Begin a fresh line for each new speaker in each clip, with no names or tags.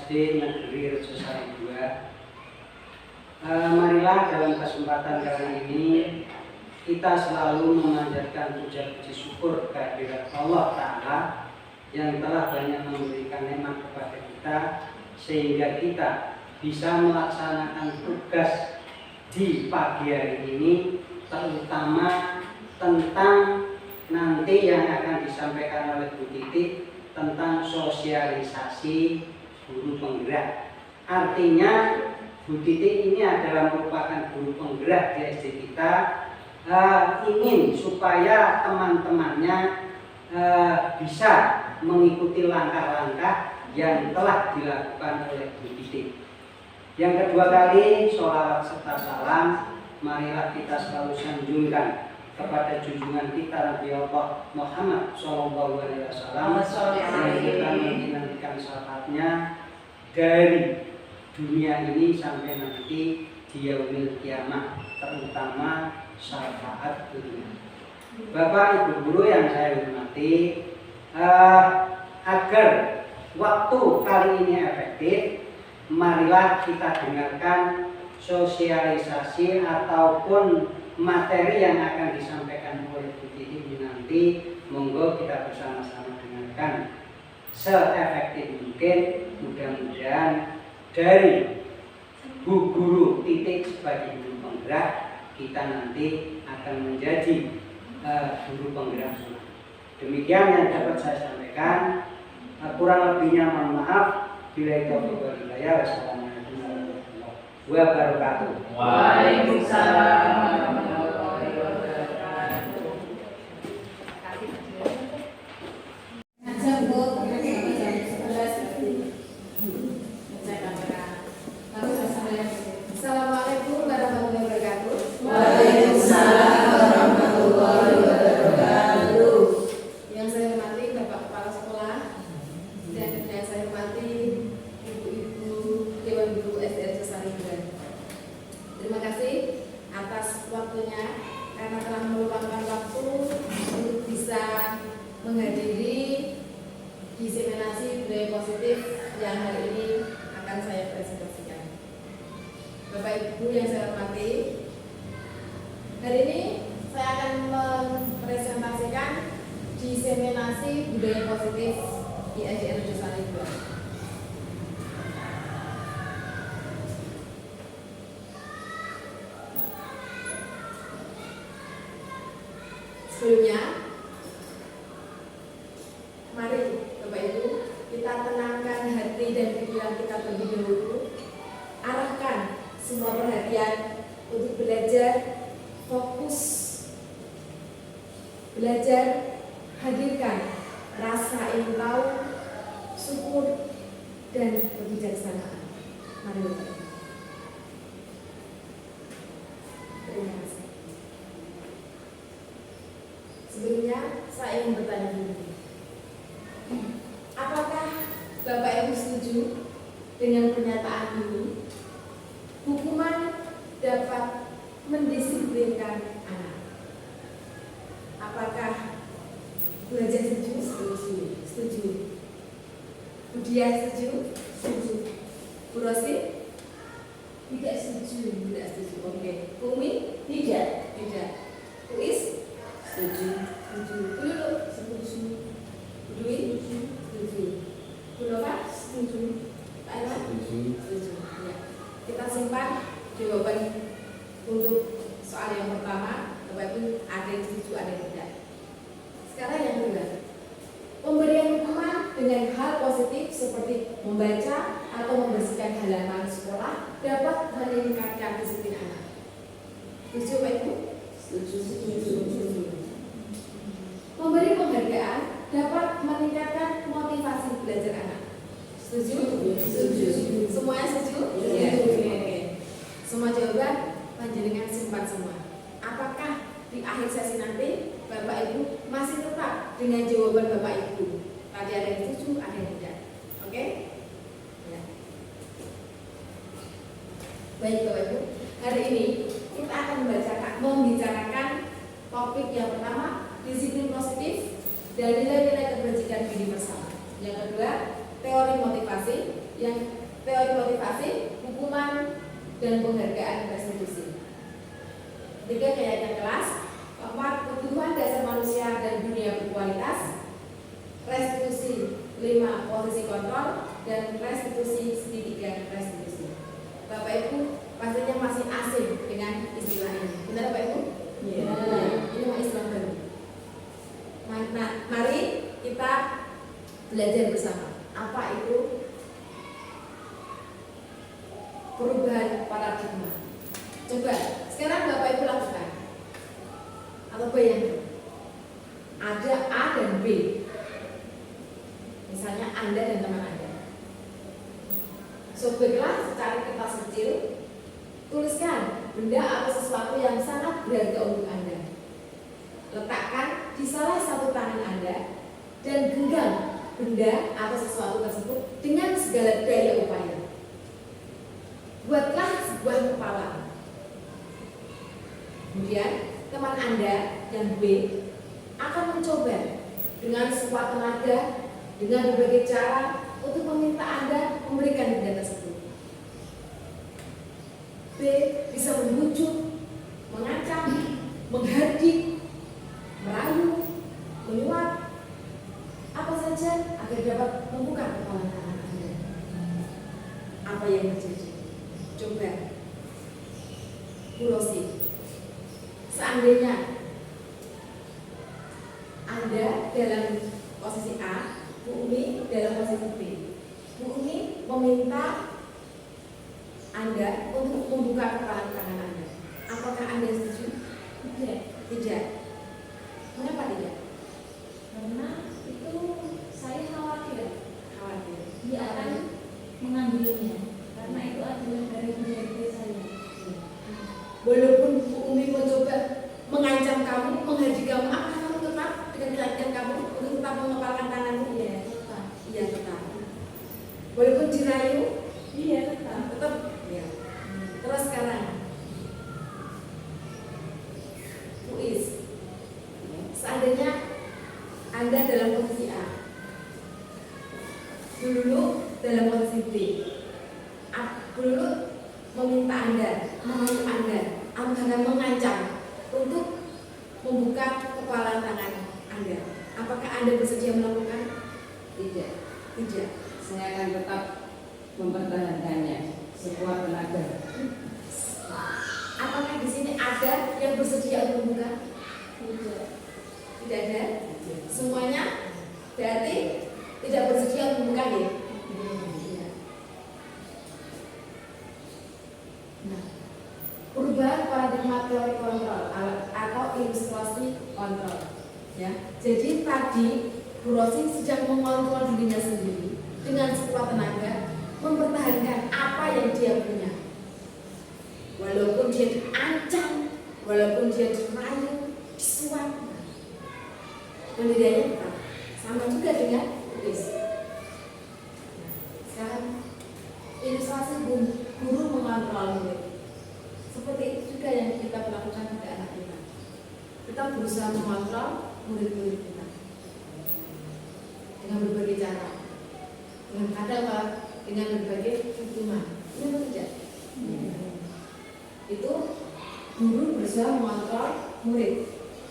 SD Negeri Rejosari 2. Marilah dalam kesempatan kali ini kita selalu memanjatkan puja-puji syukur kehadirat Allah Ta'ala yang telah banyak memberikan nikmat kepada kita sehingga kita bisa melaksanakan tugas di pagi hari ini, terutama tentang nanti yang akan disampaikan oleh Bu Titi tentang sosialisasi guru penggerak. Artinya Bu Titi ini adalah merupakan guru penggerak di SD kita, ingin supaya teman-temannya bisa mengikuti langkah-langkah yang telah dilakukan oleh Bu Titi. Yang kedua kali, sholawat serta salam marilah kita selalu sanjungkan kepada junjungan kita Nabi Allah Muhammad SAW yang kita menantikan syafaatnya dari dunia ini sampai nanti di yaumil kiamah, terutama syafaat dunia. Bapak Ibu guru yang saya hormati, agar waktu kali ini efektif, marilah kita dengarkan sosialisasi ataupun materi yang akan disampaikan oleh Bu Titi ini nanti. Monggo kita bersama-sama dengarkan seefektif mungkin. Mudah-mudahan dari Bu Guru Titik sebagai guru penggerak, kita nanti akan menjadi guru penggerak. Demikian yang dapat saya sampaikan. Kurang lebihnya mohon maaf. Bila taufiq wal hidayah. Wassalamualaikum warahmatullahi wabarakatuh.
Waalaikumsalam.
Sebelumnya, mari Bapak Ibu kita tenangkan hati dan pikiran kita terlebih dahulu. Arahkan semua perhatian untuk belajar, fokus belajar, hadirkan rasa ingin tahu, syukur dan kebijaksanaan. Mari Bapak Ibu. Terima kasih. Sebelumnya saya ingin bertanya dulu, apakah Bapak Ibu setuju dengan pernyataan ini? Hukuman dapat mendisiplinkan anak. Apakah belajar setuju? Setuju. Budia setuju? Setuju. Bu Rosi? Tidak setuju. Oke. Umi? Tidak. Bu Is? Setuju. Dulu setuju. Dwi? Setuju. Bu Nova? Setuju. Pak Iwan? Setuju. Ya. Kita simpan jawaban untuk soal yang pertama. Bapak Ibu ada yang setuju, ada yang tidak. Sekarang yang kedua, pemberian hukuman dengan hal positif seperti membaca atau membersihkan halaman sekolah dapat meningkatkan disiplin anak. Setuju Pak Ibu? Setuju. Memberi penghargaan dapat meningkatkan motivasi belajar anak. Setuju? Setuju. Semuanya setuju? Iya. Oke. Semua jawaban panjenengan simpan semua. Apakah di akhir sesi nanti Bapak Ibu masih tetap dengan jawaban Bapak Ibu? Tadi ada yang setuju, ada yang tidak. Oke? Ya. Baik Bapak Ibu, hari ini kita akan membicarakan topik yang pertama, disiplin positif dan nilai-nilai kebajikan diri bersama. Yang kedua, teori motivasi. Yang teori motivasi, hukuman, dan penghargaan restitusi. 3. Keyakinan kelas. 4. Kebutuhan dasar manusia dan dunia berkualitas. Restitusi. 5. Posisi kontrol. Dan restitusi segitiga restitusi. Bapak Ibu pastinya masih asing dengan istilah ini. Benar Bapak Ibu?
Iya.
Ini mah istilah baru. Nah, mari kita belajar bersama. Apa itu perubahan paradigma? Coba sekarang Bapak Ibu lakukan atau bayangkan ada A dan B. Misalnya Anda dan teman Anda. Sobeklah secari kertas kecil, tuliskan benda atau sesuatu yang sangat berharga untuk Anda. Letakkan di salah satu tangan Anda dan genggam benda atau sesuatu tersebut dengan segala daya upaya. Buatlah sebuah kepala. Kemudian teman Anda yang B akan mencoba dengan sekuat tenaga, dengan berbagai cara untuk meminta Anda memberikan benda tersebut. B bisa membujuk, mengancam, menghardik, merayu, menyuap, apa saja agar dapat membuka kepala tangan Anda. Apa yang terjadi? Coba ulosi. Seandainya Anda dalam posisi A, Bu Umi dalam posisi B. Bu Umi meminta Anda untuk membuka kepala tangan Anda. Apakah Anda setuju?
Tidak.
Tidak. Mengapa tidak?
Karena itu saya khawatir
Khawatir.
dia akan mengambilnya, karena itu adalah dari keluarga saya.
Walaupun Bu Umi mencoba mengancam kamu, menghardik kamu, apakah kamu tetap dengan keyakinan kamu untuk tetap mengepalkan tanganmu?
Iya, tetap.
Iya tetap. Walaupun dirayu,
Iya, tetap.
tetap. Ya. Terus sekarang, Bu Is, seandainya Anda dalam posisi A, dulu dalam posisi B, dulu meminta Anda, mengajak Anda, bahkan mengancam untuk membuka kepala tangan Anda. Apakah Anda bersedia melakukan?
Tidak,
Tidak.
saya akan tetap mempertahankannya sekuat tenaga.
Apakah di sini ada yang bersedia untuk membuka?
Tidak.
Tidak ada. Semuanya berarti tidak bersedia untuk membuka ya? Iya. Nah, perubahan paradigma teori kontrol atau ilustrasi kontrol. Ya, jadi tadi Bu Rosi sedang mengontrol dirinya sendiri dengan sekuat tenaga, mempertahankan apa yang dia punya. Walaupun dia diancam, walaupun dia dirayu, disuap, pendiriannya tetap. Sama juga dengan Luis. Sekarang ilustrasi guru mengontrol murid. Seperti itu juga yang kita lakukan pada anak kita. Kita berusaha mengontrol murid-murid kita dengan berbagai cara, dengan kadang dengan berbagai hukuman. Ini atau tidak? Itu guru berusaha mengontrol murid.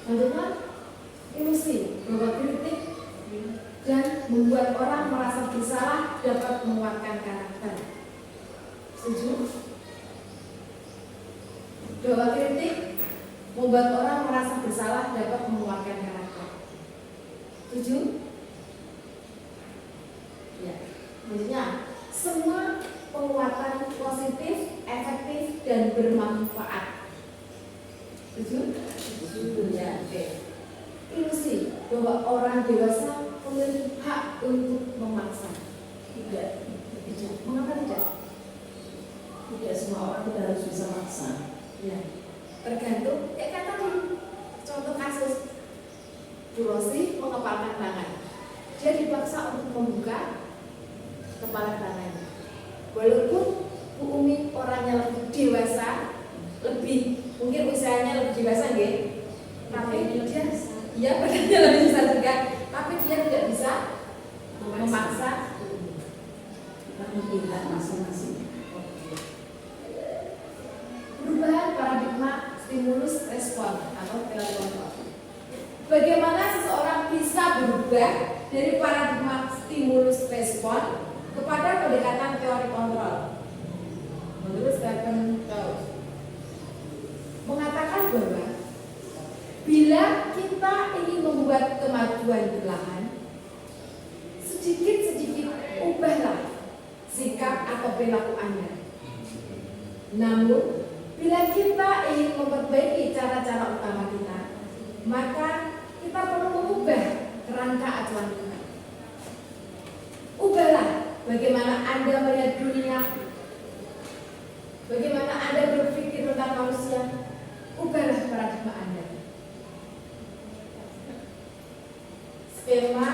Bagaimana? Ilusi, bahwa kritik dan membuat orang merasa bersalah dapat menguatkan karakter. Setuju? Bahwa kritik membuat orang merasa bersalah dapat menguatkan karakter. Setuju? Ya. Maksudnya semua penguatan positif, efektif dan bermanfaat. Setuju? Ya, oke. Ilusi bahwa orang dewasa memiliki hak untuk memaksa.
Tidak.
Tidak. Mengapa tidak?
Tidak semua orang kita harus bisa maksa.
Ya, tergantung. Ya kata dulu. Contoh kasus Bu Rosi mengepalkan tangan. Dia dipaksa untuk membuka kepala tangannya. Walaupun Bu Umi orangnya lebih dewasa, lebih mungkin usianya lebih dewasa, nggih. Tapi dia, ya badannya lebih besar juga. Tapi dia tidak bisa memaksa.
Kita lebih
bagaimana seseorang bisa berubah dari paradigma stimulus respon kepada pendekatan teori kontrol. Menurut Stephen Covey mengatakan bahwa bila kita ingin membuat kemajuan perlahan, sedikit-sedikit ubahlah sikap atau perilaku Anda. Namun, bila kita ingin memperbaiki cara-cara utama kita, maka kita perlu mengubah kerangka acuan kita. Ubahlah bagaimana Anda melihat dunia, bagaimana Anda berpikir tentang manusia. Ubahlah paradigma Anda. Skema,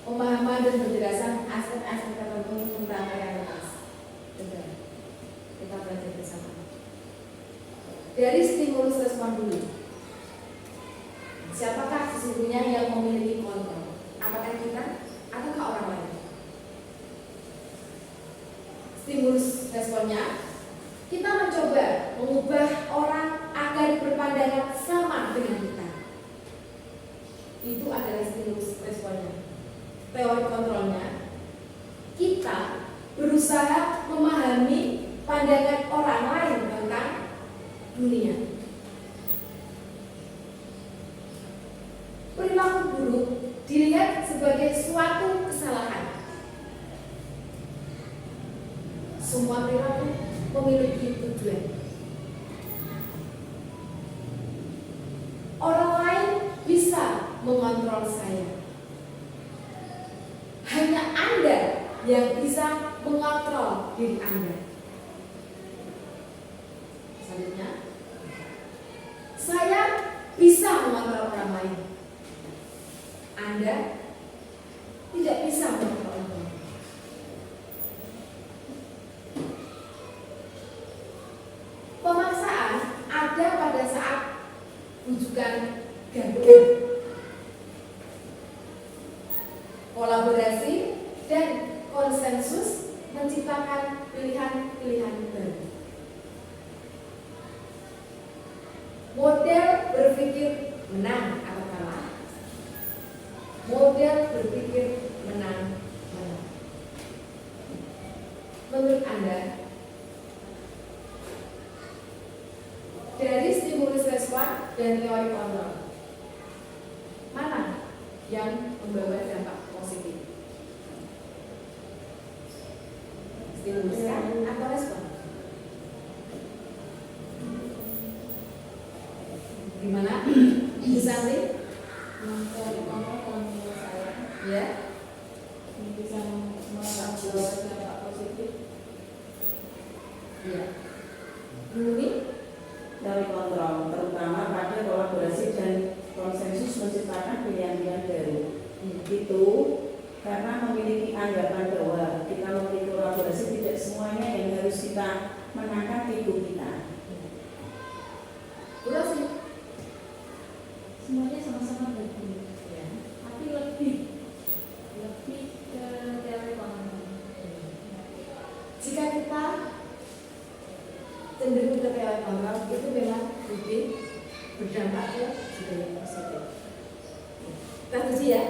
pemahaman dan penjelasan aspek-aspek tertentu tentang realitas. Coba kita belajar bersama. Dari stimulus respon dulu. Siapakah sesungguhnya yang memiliki kontrol? Apakah kita atau orang lain? Stimulus responnya, kita mencoba mengubah orang agar berpandangan sama dengan kita. Itu adalah stimulus responnya. Teori kontrolnya, kita berusaha memahami pandangan orang lain tentang dunia. Perilaku buruk dilihat sebagai suatu kesalahan. Semua perilaku memiliki tujuan. Orang lain bisa mengontrol saya. Hanya Anda yang bisa mengontrol diri Anda. Selanjutnya, saya bisa mengontrol orang lain. Anda tidak bisa mengontrol orang lain. Pemaksaan ada pada saat rujukan gabungan, kolaborasi dan konsensus menciptakan pilihan-pilihan baru. Model berpikir menang atau kalah. Model berpikir menang. Menurut Anda, dari stimulus respon dan teori kontrol, mana yang membawa dampak positif? Stimulus kan atau respon? Gimana? Bisa nih?
Teori kontrol kalau menurut saya
Ya.
bisa membawa dampak positif.
Ya. Ini
Teori kontrol terutama pada kolaborasi dan konsensus menciptakan pilihan-pilihan baru. Itu karena memiliki anggapan bahwa kita memiliki kolaborasi tidak semuanya yang harus kita menangkap ego kita.
udah sih.
Semuanya sama-sama bagus,
Ya.
tapi lebih ke teori kontrol.
Jika kita cenderung ke teori kontrol, itu memang lebih berdampak ke budaya positif. Kita setuju ya?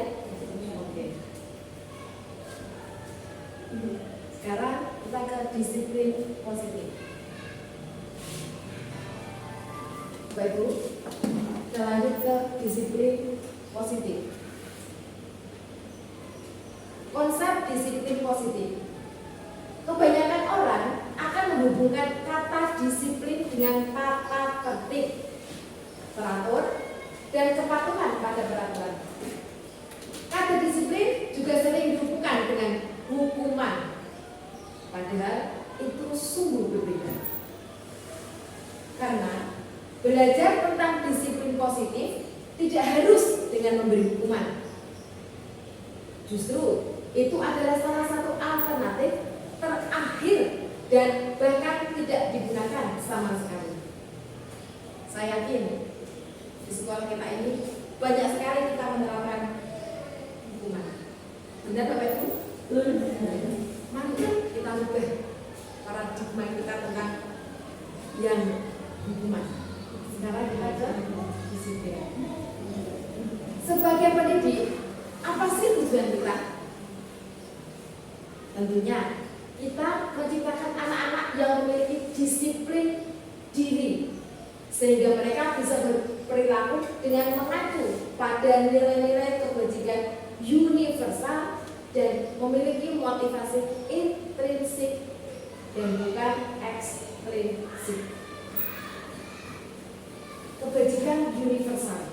Oke. Sekarang kita ke disiplin positif. Bapak Ibu, kita lanjut ke disiplin positif. Konsep disiplin positif. Kebanyakan orang akan menghubungkan kata disiplin dengan tata tertib, teratur, dan kepatuhan pada peraturan. Kata disiplin juga sering dihubungkan dengan hukuman, padahal itu sungguh berbeda. Karena belajar tentang disiplin positif tidak harus dengan memberi hukuman. Justru itu adalah salah satu alternatif terakhir dan bahkan tidak digunakan sama sekali. Saya yakin di sekolah kita ini banyak sekali kita menerapkan hukuman. Benar Bapak Ibu? Mari kita ubah paradigma kita tentang yang hukuman. Sekarang kita ke disiplin. sebagai pendidik, apa sih tujuan kita? Tentunya kita menciptakan anak-anak yang memiliki disiplin diri sehingga mereka bisa berperilaku dengan mengacu pada nilai-nilai kebajikan universal dan memiliki motivasi intrinsik dan bukan ekstrinsik. Kebajikan universal.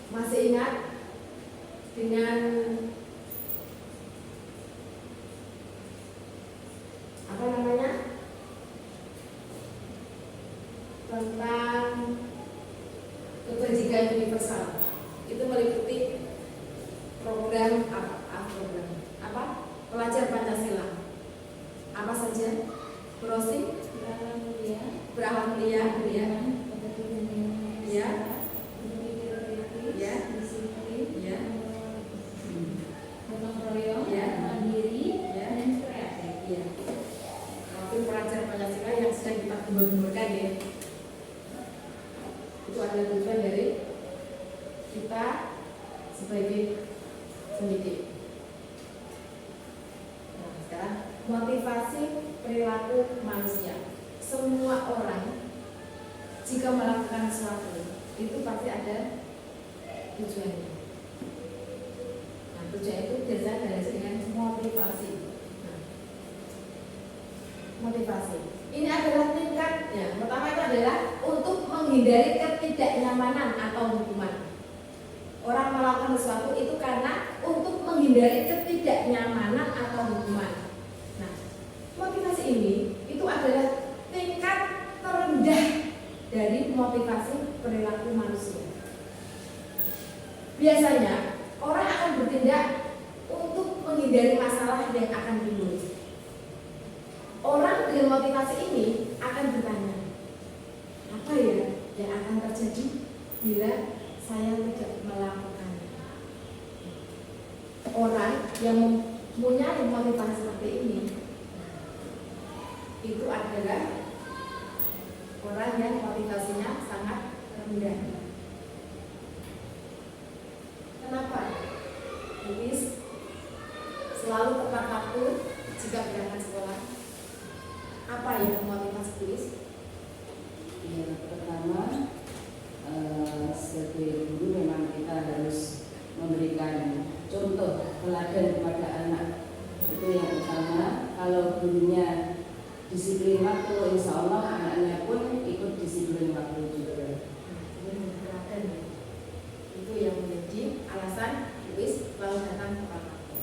Masih ingat dengan apa namanya? Tentang kebajikan universal. Itu meliputi program apa? Pelajar Pancasila. Apa saja? Browsing, berakhlak mulia, ya. Ya,
disiplin,
ya,
gotong royong,
ya,
mandiri,
ya,
dan kreatif.
ya. Tapi pelajar Pancasila yang sedang kita gembur-gemburkan ya, itu adalah tujuan dari kita sebagai pendidik. Nah, sekarang motivasi perilaku manusia. Semua orang jika melakukan sesuatu itu pasti ada tujuannya. Nah, tujuan itu biasanya dari dengan motivasi. Nah, motivasi ini adalah tingkat ya. Pertama itu adalah untuk menghindari ketidaknyamanan atau hukuman. Orang melakukan sesuatu itu karena untuk menghindari ketidaknyamanan atau hukuman. Nah, motivasi ini itu adalah tingkat terendah dari motivasi perilaku manusia. Biasanya orang akan bertindak untuk menghindari masalah yang akan timbul. Orang dengan motivasi ini akan bertanya, apa ya yang akan terjadi bila saya tidak melakukannya? Orang yang mempunyai motivasi seperti ini itu adalah orang yang motivasinya sangat rendah. Kenapa? Tulis selalu tepat waktu jika berangkat sekolah. Apa yang memotivasi tulis?
Ya, pertama sebagai guru memang kita harus memberikan contoh teladan kepada anak. Itu yang utama. Kalau gurunya disiplin waktu, insya Allah anaknya pun ikut disiplin waktu juga.
Itu yang menjadi alasan tulis selalu datang tepat waktu.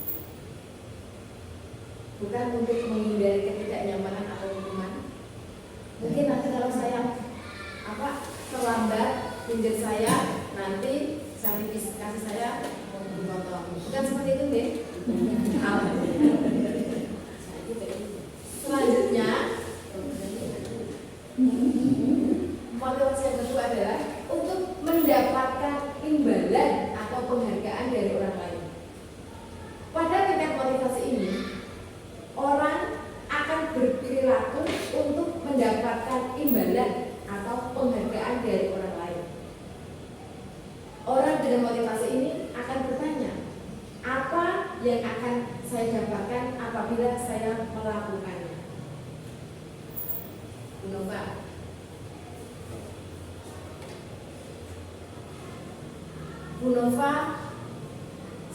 Bukan untuk menghindari ketidaknyamanan atau hukuman. Mungkin nanti kalau saya terlambat pinggir saya, nanti sertifikasi saya dipotong. Bukan seperti itu deh. Selanjutnya motivasi yang kedua adalah untuk mendapatkan imbalan atau penghargaan dari orang lain. Pada tingkat motivasi ini, orang akan berperilaku untuk mendapatkan imbalan atau penghargaan dari orang lain. Orang dengan motivasi ini akan bertanya, apa yang akan saya dapatkan apabila saya melakukannya? Bu Nova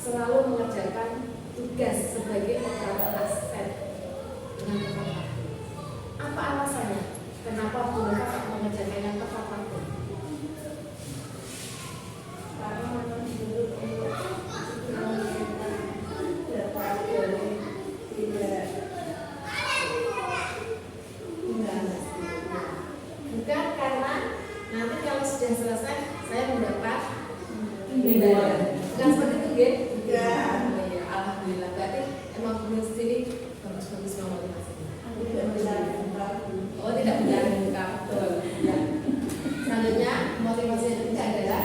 selalu mengerjakan tugas sebagai operator aset dengan tepat waktu. Apa alasannya? Kenapa Bu Nova mengerjakan yang tepat waktu?
Karena menurut dapat tidak
Bukan karena nanti kalau sudah selesai saya mendapat imbalan. Bukan seperti itu, Gen?
Bukan.
Ya, alhamdulillah. Berarti emang benar sendiri bagus-bagus motivasinya. Oh, tidak benar bukan betul. Ya. Selanjutnya motivasi yang ketiga adalah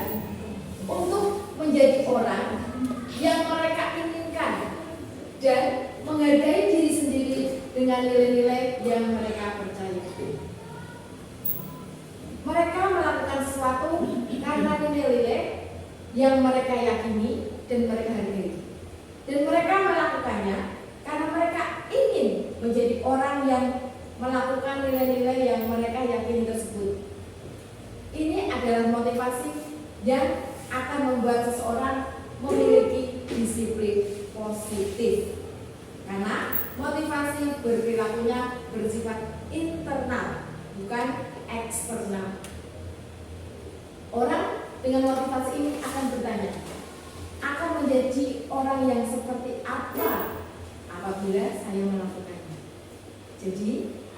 untuk menjadi orang yang mereka inginkan dan menghargai diri sendiri dengan nilai-nilai yang mereka percaya. yang mereka yakini dan mereka hargai. Dan mereka melakukannya karena mereka ingin menjadi orang yang melakukan nilai-nilai yang mereka yakini tersebut. Ini adalah motivasi yang akan membuat seseorang memiliki disiplin positif. Karena motivasi berperilakunya bersifat internal, bukan eksternal. Orang dengan motivasi ini akan bertanya, akan menjadi orang yang seperti apa apabila saya melakukannya. Jadi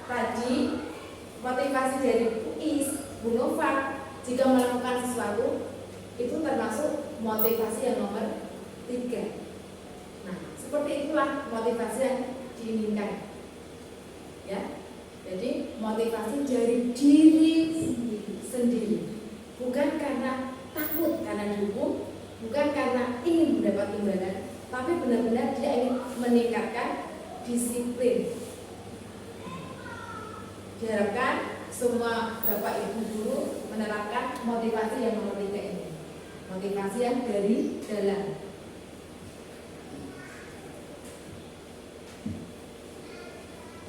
tadi motivasi dari Bu Nova jika melakukan sesuatu itu termasuk motivasi yang nomor 3. Nah, seperti itulah motivasi yang diinginkan. Ya, jadi motivasi dari diri sendiri, bukan karena takut karena dihukum, bukan karena ingin mendapat imbalan, tapi benar-benar dia ingin meningkatkan disiplin. Diharapkan semua Bapak Ibu guru menerapkan motivasi yang nomor 3 ini. Motivasi yang dari dalam.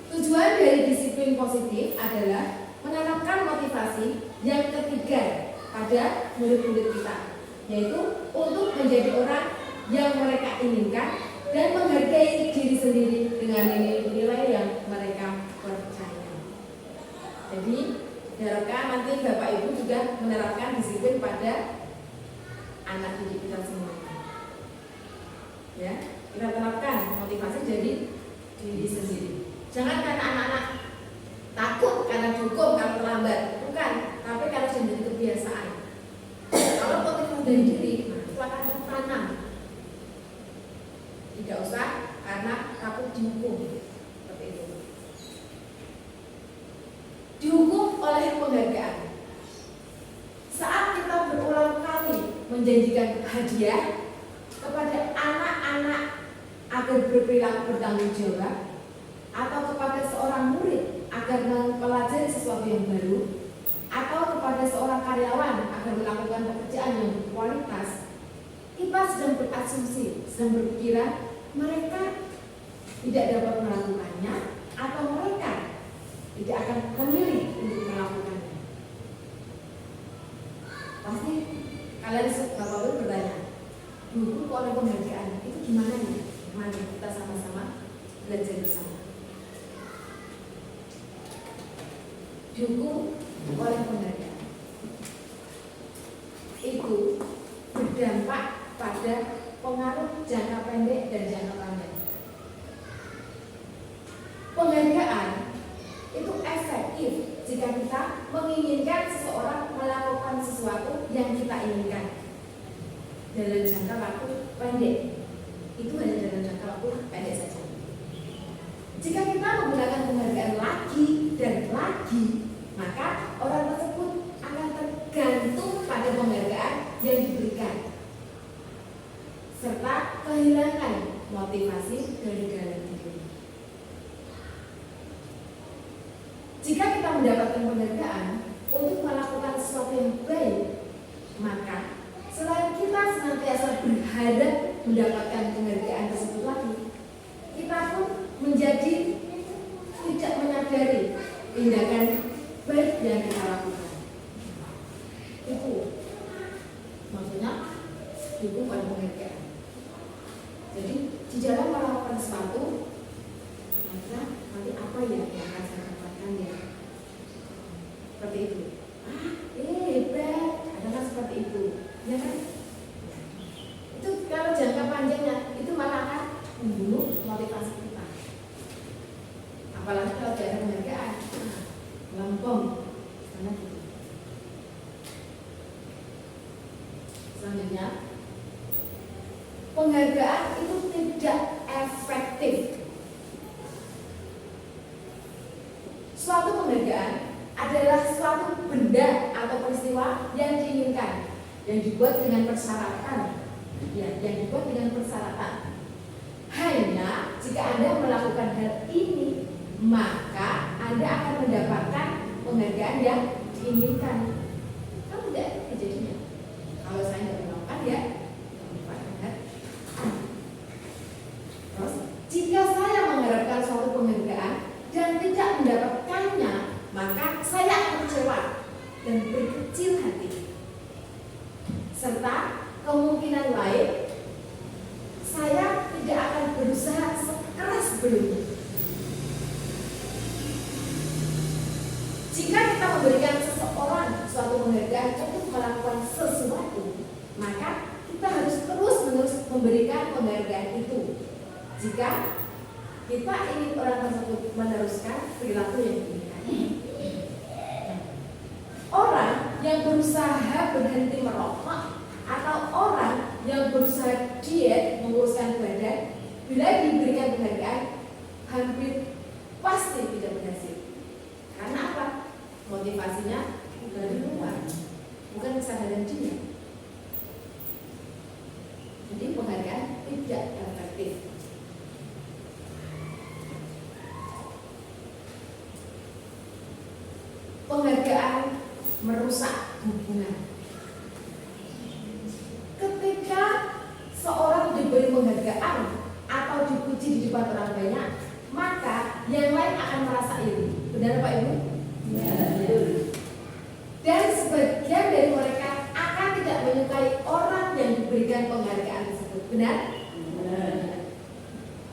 Tujuan dari disiplin positif adalah menanamkan motivasi yang ketiga pada murid-murid kita, yaitu untuk menjadi orang yang mereka inginkan dan menghargai diri sendiri dengan nilai-nilai yang mereka percaya. Jadi diharapkan nanti Bapak Ibu juga menerapkan disiplin pada anak didik kita semua. Ya, kita terapkan motivasi dari diri sendiri. Jangan karena anak-anak takut karena dihukum kalau terlambat, bukan, tapi kalau sudah menjadi kebiasaan. Kalau motivasi dari diri, itu akan tertanam. Tidak usah karena takut dihukum, seperti itu. Dihukum oleh penghargaan. Saat kita berulang kali menjanjikan hadiah kepada anak-anak agar berperilaku bertanggung jawab, atau kepada seorang murid agar mempelajari sesuatu yang baru, atau kepada seorang karyawan agar melakukan pekerjaan yang berkualitas, kita sedang berasumsi, sedang berpikiran mereka tidak dapat melakukannya atau mereka tidak akan memilih untuk melakukannya. Pasti kalian Bapak-Ibu bertanya, dihukum oleh penghargaan itu gimana ya? Mari kita sama-sama belajar bersama. Dihukum oleh penghargaan itu berdampak pada pengaruh jangka pendek dan jangka panjang. Penghargaan itu efektif jika kita menginginkan seseorang melakukan sesuatu yang kita inginkan dalam jangka waktu pendek. Itu hanya dalam jangka waktu pendek saja. Jika kita menggunakan penghargaan lagi dan lagi, maka orang tersebut akan tergantung pada penghargaan yang diberikan, serta kehilangan motivasi dari dalam diri. Jika kita mendapatkan penghargaan untuk melakukan sesuatu yang baik, maka selain kita senantiasa berharap mendapatkan penghargaan tersebut lagi, kita pun menjadi tidak menyadari tindakan baik yang kita lakukan. Itu maksudnya dihukum pada penghargaan. Jadi di dalam melakukan sesuatu, maka nanti apa ya yang akan saya dapatkan ya? Seperti itu. Hebat, adalah seperti itu, ya kan? Itu kalau jangka panjangnya itu malah akan membunuh motivasi kita. Apalagi kalau tidak ada penghargaan, lempeng, karena gitu. Selanjutnya, penghargaan itu tidak efektif. Suatu penghargaan adalah suatu benda atau peristiwa yang diinginkan, yang dibuat dengan persyaratan, Hanya jika Anda melakukan hal ini, maka Anda akan mendapatkan penghargaan yang diinginkan. Kan tidak terjadinya. Kalau saya tidak melakukan, ya kecewa dan berkecil hati. Serta kemungkinan lain, saya tidak akan berusaha sekeras sebelumnya. Jika kita memberikan seseorang suatu penghargaan untuk melakukan sesuatu, maka kita harus terus-menerus memberikan penghargaan itu. Jika kita ingin orang tersebut meneruskan perilaku yang diinginkan. Orang yang berusaha berhenti merokok atau orang yang berusaha diet menguruskan badan, bila diberikan penghargaan, hampir pasti tidak berhasil. Karena apa? Motivasinya dari luar, bukan kesadaran dia. Jadi penghargaan tidak efektif. Penghargaan merusak hubungan. Ketika seorang diberi penghargaan atau dipuji di depan orang banyak, maka yang lain akan merasa iri. Benar Pak Ibu? Ya. Dan sebagian dari mereka akan tidak menyukai orang yang diberikan penghargaan tersebut. Benar? Benar.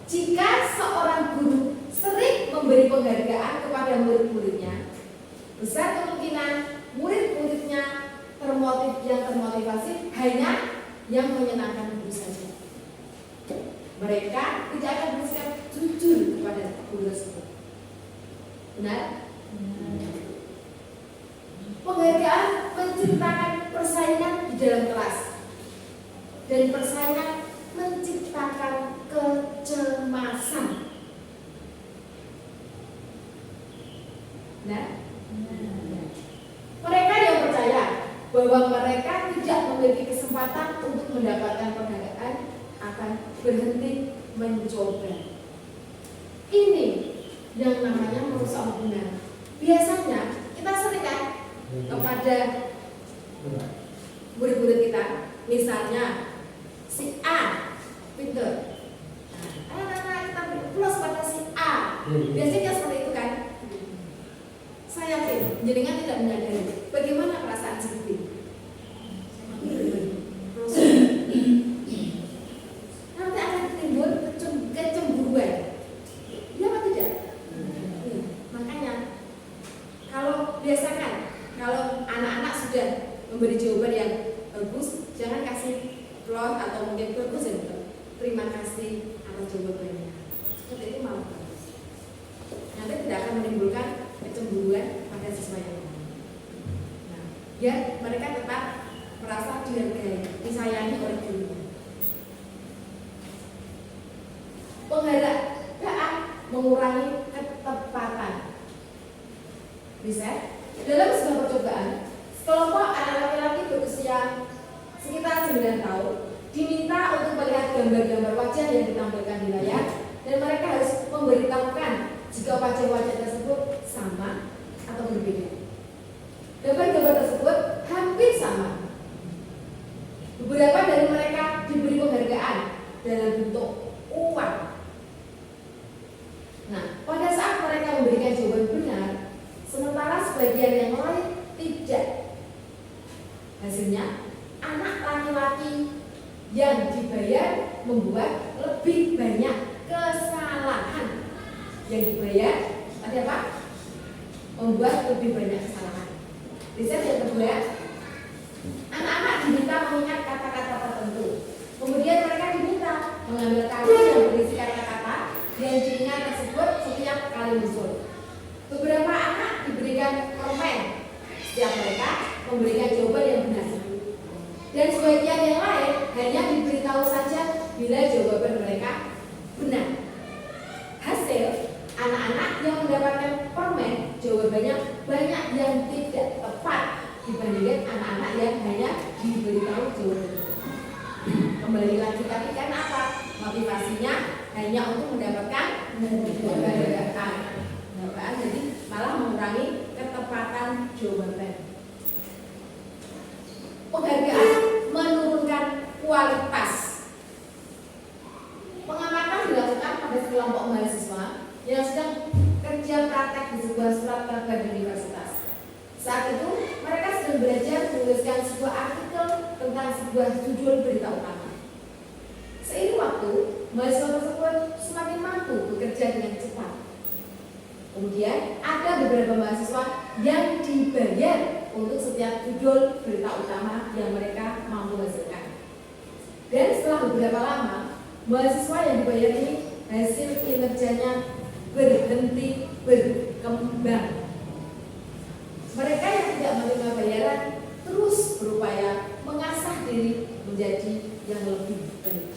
Jika seorang guru sering memberi penghargaan kepada murid-muridnya, besar kemungkinan murid-muridnya termotivasi hanya yang menyenangkan guru saja. Mereka tidak akan bersikap jujur kepada guru tersebut. Benar? Penghargaan menciptakan persaingan di dalam kelas, dan persaingan menciptakan kecemasan. Nah, mereka yang percaya bahwa mereka tidak memiliki kesempatan untuk mendapatkan penghargaan akan berhenti mencoba. Ini yang namanya merusak hubungan. Biasanya kita sering kan kepada murid-murid kita, misalnya si A pinter, nah, kita beri plus pada si A. Biasanya seperti itu kan. Saya yakin jenengan tidak menyadari bagaimana perasaan si B. Nanti akan timbul kecemburuan. Iya apa tidak? Makanya kalau biasakan, kalau anak-anak sudah memberi jawaban yang bagus, jangan kasih plus atau mungkin bagus ya betul. Terima kasih atas jawabannya. Seperti itu malah bagus. Nanti tidak akan menimbulkan kecemburuan pada siswa yang lain. Nah, biar mereka tetap merasa dihargai, disayangi oleh gurunya. Penghargaan mengurangi ketepatan. Riset dalam sebuah percobaan, sekelompok anak laki-laki berusia sekitar 9 tahun diminta untuk melihat gambar-gambar wajah yang ditampilkan di layar, dan mereka harus memberitahukan jika wajah-wajah tersebut sama atau berbeda. Gambar-gambar tersebut hampir sama. Beberapa dari mereka diberi penghargaan dalam bentuk uang. Nah, pada saat mereka memberikan jawaban benar, sementara sebagian yang lain tidak. Hasilnya, anak laki-laki yang dibayar membuat lebih banyak kesalahan. Yang dibayar ada apa? Membuat lebih banyak kesalahan. Riset yang kedua, anak-anak diminta mengingat kata-kata tertentu. Kemudian mereka diminta mengambil kartu yang berisi kata-kata yang diingat tersebut setiap kali muncul. Beberapa anak diberikan permen setiap mereka memberikan jawaban yang benar, dan sebagian yang lain hanya diberitahu saja bila jawaban mereka benar. Hasil, anak-anak yang mendapatkan permen jawabannya banyak yang tidak tepat dibandingkan anak-anak yang hanya diberitahu jawabannya. Kembali lagi, tapi karena apa? Motivasinya hanya untuk mendapatkan penghargaan. Jadi malah mengurangi ketepatan jawaban. Penghargaan menurunkan kualitas. Pengamatan dilakukan pada sekelompok mahasiswa yang sedang kerja praktek di sebuah surat kabar di universitas. Saat sambil belajar menuliskan sebuah artikel tentang sebuah judul berita utama. Seiring waktu, mahasiswa tersebut semakin mampu bekerja dengan cepat. Kemudian ada beberapa mahasiswa yang dibayar untuk setiap judul berita utama yang mereka mampu hasilkan. Dan setelah beberapa lama, mahasiswa yang dibayar ini hasil kinerjanya berhenti berkembang. Mereka yang tidak menerima bayaran terus berupaya mengasah diri menjadi yang lebih baik.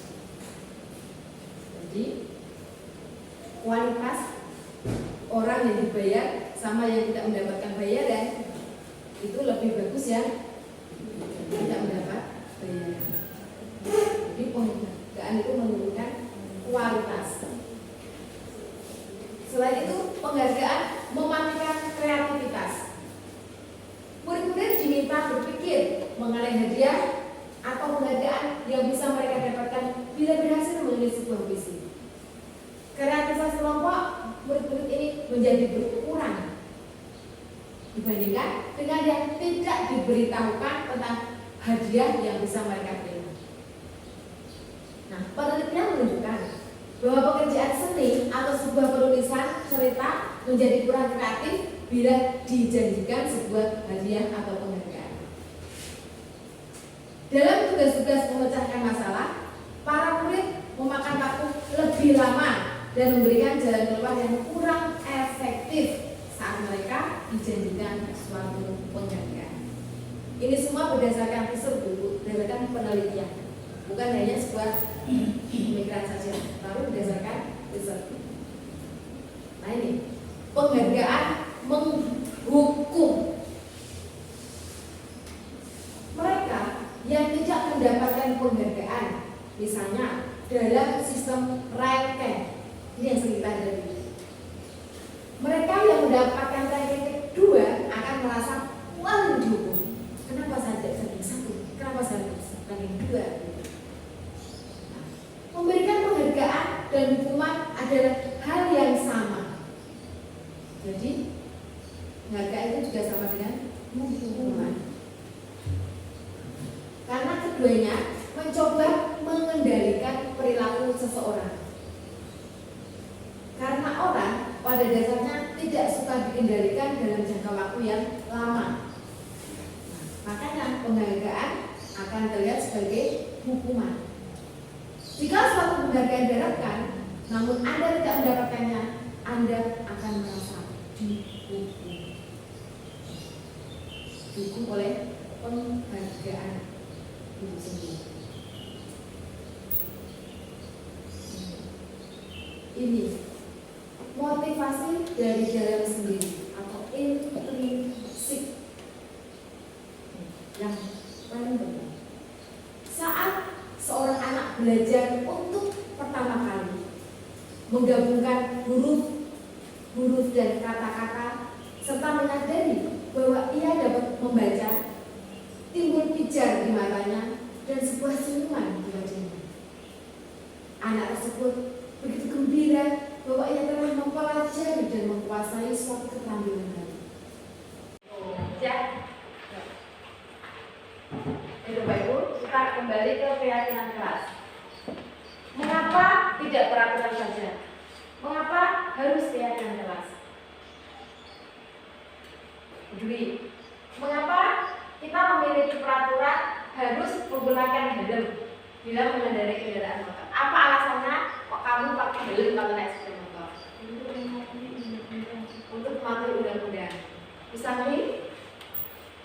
Jadi kualitas orang yang dibayar sama yang tidak mendapatkan bayaran itu lebih bagus yang tidak mendapat bayaran. Jadi penghargaan itu menunjukkan kualitas. Selain itu, penghargaan memamerkan kreativitas. Murid-murid diminta berpikir mengenai hadiah atau penghargaan yang bisa mereka dapatkan bila berhasil menulis sebuah puisi. Kreativitas kelompok murid-murid ini menjadi berkurang dibandingkan dengan yang tidak diberitahukan tentang hadiah yang bisa mereka terima. Nah, penelitian menunjukkan bahwa pekerjaan seni atau sebuah penulisan cerita menjadi kurang kreatif bila dijanjikan sebuah hadiah atau penghargaan. Dalam tugas-tugas memecahkan masalah, para murid memakan waktu lebih lama dan memberikan jalan keluar yang kurang efektif saat mereka dijanjikan suatu penghargaan. Ini semua berdasarkan riset buku, berdasarkan penelitian, bukan hanya sebuah pemikiran saja, tapi berdasarkan riset. Nah ini penghargaan menghukum mereka yang tidak mendapatkan penghargaan, misalnya dalam sistem ranking. Ini yang sering kita hadapi. Mereka yang mendapatkan ranking kedua akan merasa paling dihukum. Kenapa saya ranking 1? Kenapa saya ranking 2? Nah, memberikan penghargaan dan hukuman adalah hal yang sama. Jadi harga itu juga sama dengan hukuman. Karena keduanya mencoba mengendalikan perilaku seseorang. Karena orang pada dasarnya tidak suka dikendalikan dalam jangka waktu yang lama. Makanya penghargaan akan terlihat sebagai hukuman. Jika suatu penghargaan diharapkan, namun Anda tidak mendapatkannya, Anda akan merasa dihukum oleh penghargaan itu sendiri. Ini motivasi dari dalam sendiri atau intrinsik yang paling penting. Saat seorang anak belajar untuk pertama kali menggabungkan huruf dan kata-kata serta menyadari bahwa ia dapat membaca, timbul pijar di matanya dan sebuah senyuman di wajahnya. Anak tersebut begitu gembira bahwa ia telah mempelajari dan menguasai suatu keterampilan baru. Bapak Ibu, kita kembali ke keyakinan kelas. Mengapa tidak peraturan saja? Mengapa harus keyakinan kelas? Dwi, mengapa kita memiliki peraturan harus menggunakan helm bila mengendarai kendaraan motor? Apa alasannya kok kamu pakai helm kalau naik sepeda motor? Untuk mematuhi undang-undang. Bisa nih?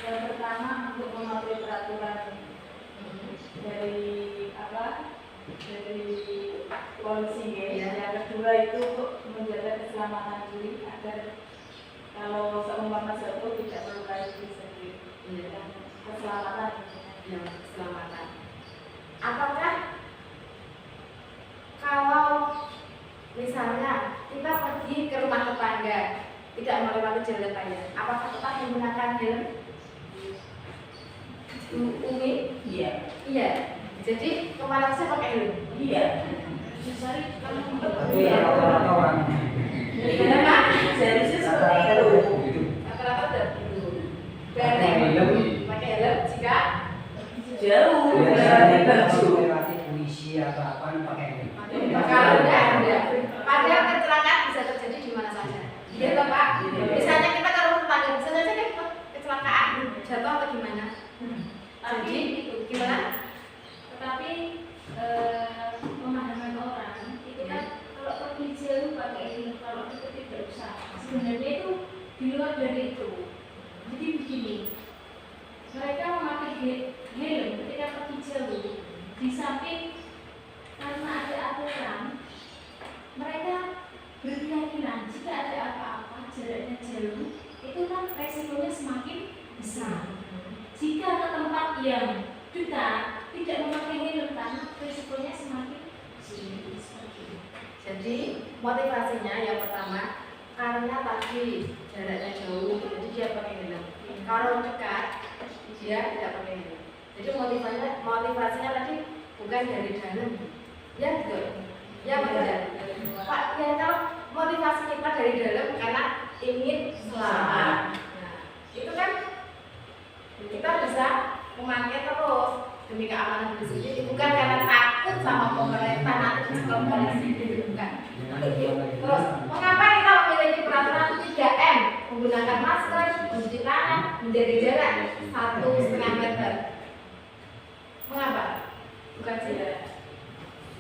Yang pertama untuk mematuhi peraturan dari polisi ya. Yang kedua itu untuk menjaga keselamatan diri agar kalau seumpama jatuh tidak melukai diri sendiri. Keselamatan.
Ya, keselamatan. Apakah kalau misalnya kita pergi ke rumah tetangga tidak melewati jalan raya, apakah tetap menggunakan helm? Umi?
Iya.
Iya. Jadi kemana saja pakai helm?
Iya.
Iya, rata-rata orang.
Kenapa?
Seharusnya seperti itu.
Rata-rata begitu.
Pakai
Berarti
helm, melewati puisi atau apa pakai helm.
Kalau padahal kecelakaan bisa terjadi di mana saja. Iya toh Pak. Misalnya kita kalau tetangga bisa saja kan kecelakaan jatuh atau gimana. Jadi itu gimana?
Tetapi pemahaman orang itu kan kalau pergi jauh pakai ini, kalau kita tidak usah. Sebenarnya itu di luar dari itu. Jadi begini, mereka memakai helm ketika pergi jauh. Di samping karena ada aturan, mereka berkeyakinan jika ada apa-apa jaraknya jauh, itu kan resikonya semakin besar. Jika ke tempat yang dekat tidak memakai helm karena risikonya semakin sedikit.
Jadi motivasinya yang pertama karena tadi jaraknya jauh, jadi dia pakai helm. Kalau dekat dia tidak pakai helm. Jadi motivasinya tadi bukan dari dalam, ya betul. Ya betul. Pak, ya kalau motivasi kita dari dalam karena ingin selamat. Nah, itu kan kita bisa memakai terus demi keamanan diri sendiri, bukan karena takut sama pemerintah nanti dicekel polisi, bukan. Terus mengapa kita memiliki peraturan 3M, menggunakan masker, mencuci tangan, menjaga jarak 1,5 meter? Mengapa? Bukan jarak,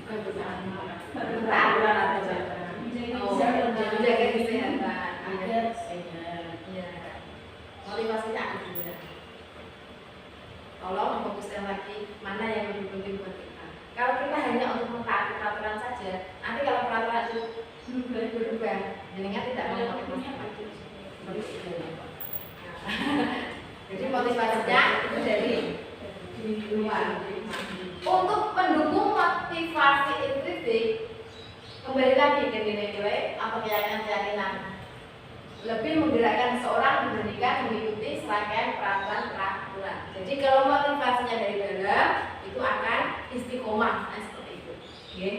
bukan peraturan atau menjaga kesehatan.
Ada sehat.
Ya, motivasinya ada juga. Tolong fokuskan lagi mana yang lebih penting buat kita. Kalau kita hanya untuk mentaati peraturan saja, nanti kalau peraturan itu berubah, jenengan tidak mau motivasi lagi. Jadi motivasinya itu dari luar. Untuk mendukung motivasi intrinsik, kembali lagi ke nilai-nilai atau keyakinan-keyakinan. Lebih menggerakkan seseorang dibandingkan mengikuti serangkaian peraturan. Jadi kalau motivasinya dari dalam itu akan istiqomah, seperti itu. Oke.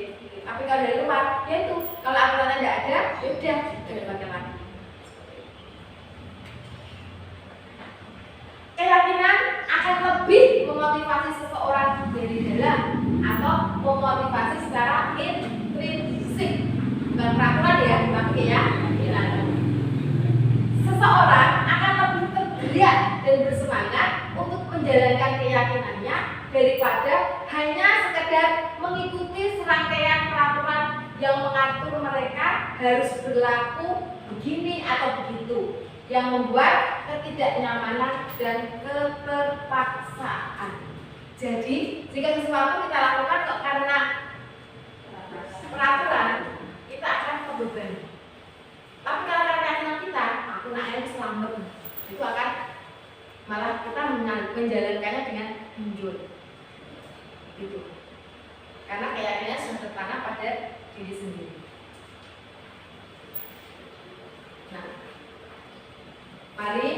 Tapi kalau dari luar, ya itu kalau aturannya tidak ada, ya udah tidak pakai lagi. Keyakinan akan lebih memotivasi seseorang dari dalam atau memotivasi secara intrinsik, bukan peraturan ya, tapi keyakinan. Seseorang akan lebih tergerak dan bersemangat untuk menjalankan keyakinannya daripada hanya sekedar mengikuti serangkaian peraturan yang mengatur mereka harus berlaku begini atau begitu, yang membuat ketidaknyamanan dan keterpaksaan. Jadi jika sesuatu kita lakukan kok karena peraturan, kita akan terbebani. Tapi kalau keyakinan kita, aku nak selamat, itu akan malah kita menjalankannya dengan jujur. Gitu. Karena keyakinannya sudah tertanam pada diri sendiri. Nah, mari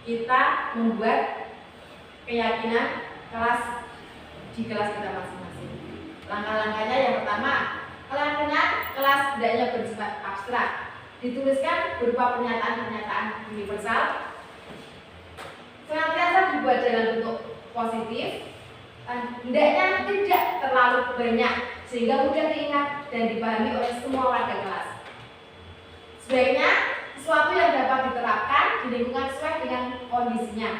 kita membuat keyakinan di kelas kita masing-masing. Langkah-langkahnya yang pertama, keyakinan kelas hendaknya bersifat abstrak. Dituliskan berupa pernyataan-pernyataan universal, senantiasa dibuat dalam bentuk positif, hendaknya tidak terlalu banyak sehingga mudah diingat dan dipahami oleh semua warga kelas. Sebaiknya sesuatu yang dapat diterapkan di lingkungan sesuai dengan kondisinya.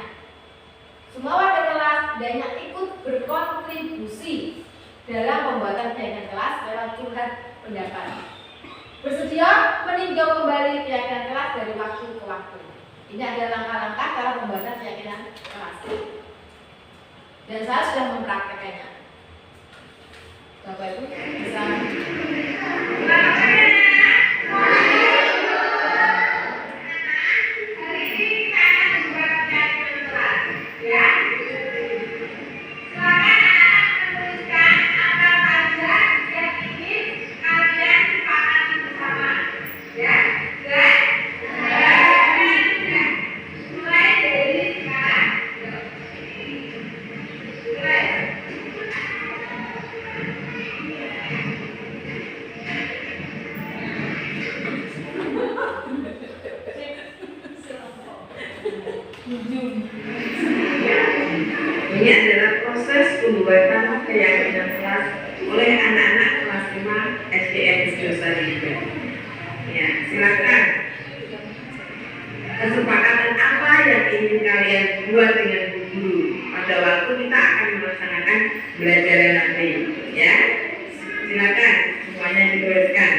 Semua warga kelas hendaknya ikut berkontribusi dalam pembuatan keyakinan kelas lewat curhat pendapat. Bersedia meninjau kembali keyakinan kelas dari waktu ke waktu. Ini adalah langkah-langkah dalam pembuatan keyakinan kelas. Dan saya sudah mempraktekannya. Bapak Ibu bisa
Ujung.
Ini adalah proses pembuatan keyakinan kelas oleh anak-anak kelas 5 SDN Sejosari juga. Ya, silakan. Kesepakatan apa yang ingin kalian buat dengan guru pada waktu kita akan melaksanakan belajaran nanti, ya? Silakan semuanya dituliskan.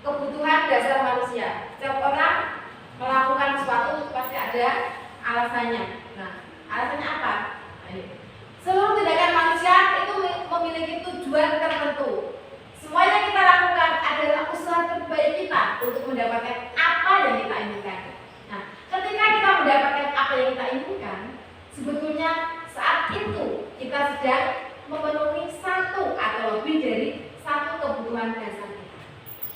Kebutuhan dasar manusia. Setiap orang melakukan sesuatu pasti ada alasannya. Nah, alasannya apa? Seluruh tindakan manusia itu memiliki tujuan tertentu. Semua yang kita lakukan adalah usaha terbaik kita untuk mendapatkan apa yang kita inginkan. Nah, ketika kita mendapatkan apa yang kita inginkan, sebetulnya saat itu kita sedang memenuhi satu atau lebih dari satu kebutuhan dasar kita.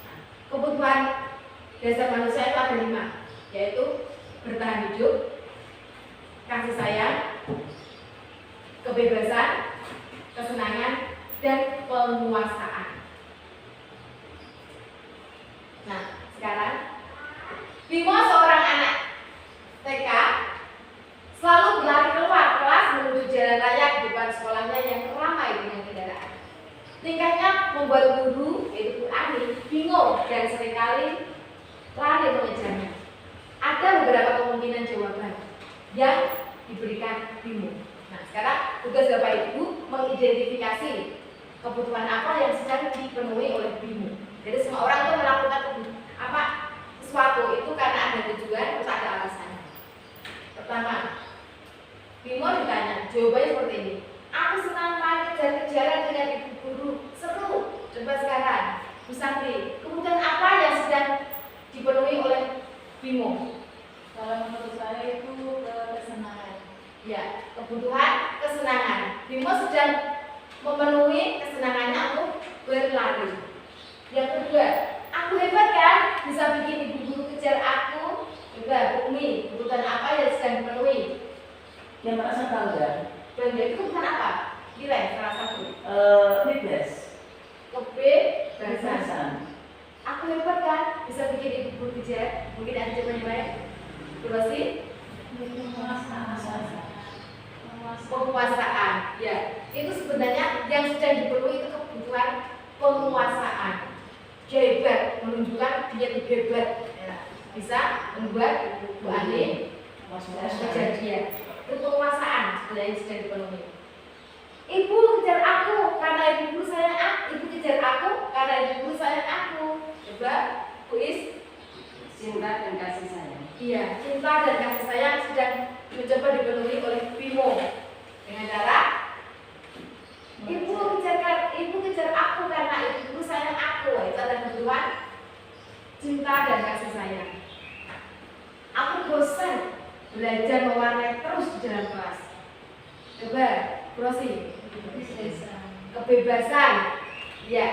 Nah, kebutuhan dasar manusia itu ada 5, yaitu bertahan hidup, kasih sayang, kebebasan, kesenangan, dan penguasaan. Nah, sekarang Bimo, seorang anak TK, selalu berlari keluar kelas menuju jalan raya di depan sekolahnya yang ramai dengan kendaraan. Tingkahnya membuat guru, yaitu Bu Ani, bingung dan seringkali lari mengejarnya. Ada beberapa kemungkinan jawaban yang diberikan Bimo. Nah, sekarang tugas Bapak Ibu mengidentifikasi kebutuhan apa yang sedang dipenuhi oleh Bimo. Jadi semua orang itu melakukan sesuatu itu karena ada tujuan, terus ada alasannya. Pertama, Bimo ditanya, jawabannya seperti ini. Aku senang main kejar-kejaran dengan ibu guru, seru. Coba sekarang, Bu Santi, kebutuhan apa yang sedang dipenuhi oleh Bimo?
Kalau menurut saya itu kesenangan.
Ya, kebutuhan kesenangan. Bimo sedang memenuhi kesenangannya untuk berlari. Yang kedua, aku hebat kan, bisa bikin ibu guru kejar aku. Juga bumi, kebutuhan apa yang sedang dipenuhi?
Dia merasa bangga.
Bangga itu kebutuhan apa? Kira salah satu.
Bebas.
Kebebasan. Aku hebat kan, bisa bikin ibu guru kejar. Mungkin ada jawaban yang lain. Terus sih? Penguasaan. Ya, itu sebenarnya yang sedang dipenuhi itu kebutuhan penguasaan. Dia hebat, menunjukkan dia itu hebat. Ya, bisa membuat Bu Ani kejar dia. Itu penguasaan sebenarnya yang sedang dipenuhi. Ibu kejar aku karena ibu sayang aku. Ibu kejar aku karena ibu sayang aku. Coba, kuis
Cinta dan kasih sayang.
Iya, cinta dan kasih sayang sedang mencoba dipenuhi oleh Bimo dengan cara ibu kejar aku karena ibu sayang aku. Itu adalah kebutuhan cinta dan kasih sayang. Aku bosan belajar mewarnai terus di dalam kelas. Coba, Rosi. Kebebasan. Ya,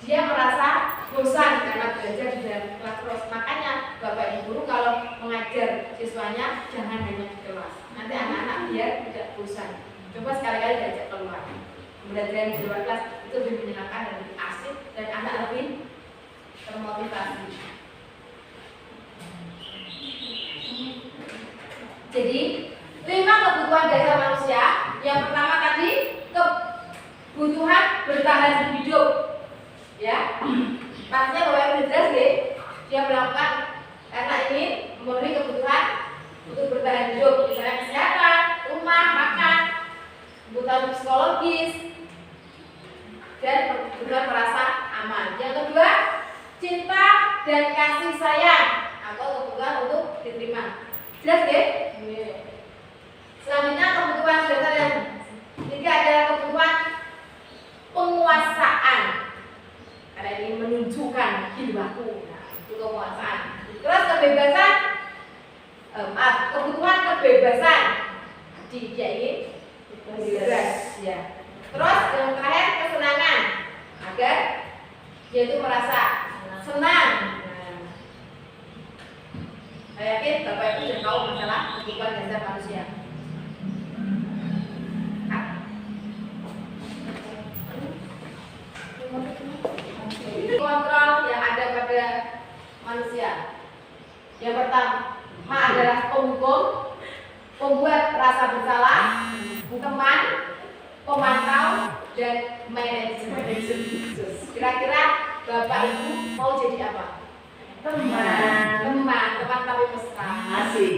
dia merasa bosan karena belajar di dalam kelas terus. Makanya Bapak Ibu guru kalau mengajar siswanya jangan hanya di kelas. Nanti anak-anak biar tidak bosan. Coba sekali-kali diajak keluar. Belajar di luar kelas itu lebih menyenangkan dan lebih asik dan anak lebih termotivasi. Jadi 5 kebutuhan dasar manusia. Yang pertama tadi kebutuhan bertahan hidup. Ya, pastinya Bapak Ibu jelas deh. Dia melakukan karena ini memenuhi kebutuhan untuk bertahan hidup, misalnya kesehatan, rumah, makan, kebutuhan psikologis, dan kebutuhan merasa aman. Yang kedua, cinta dan kasih sayang atau kebutuhan untuk diterima. Jelas deh? Selanjutnya kebutuhan dasar yang ketiga adalah kebutuhan penguasaan. Karena ini menunjukkan jiwaku. Nah, itu penguasaan. Terus kebebasan, kebutuhan kebebasan. Dia ini bebas. Ya. Terus yang terakhir kesenangan, agar dia itu merasa senang. Nah, saya yakin Bapak Ibu sudah tahu masalah kebutuhan dasar manusia. Kontrol yang ada pada manusia. Yang pertama adalah penghukum, pembuat rasa bersalah, teman, pemantau, dan manajer. Kira-kira Bapak Ibu mau jadi apa? Teman tapi mesra.
Asik.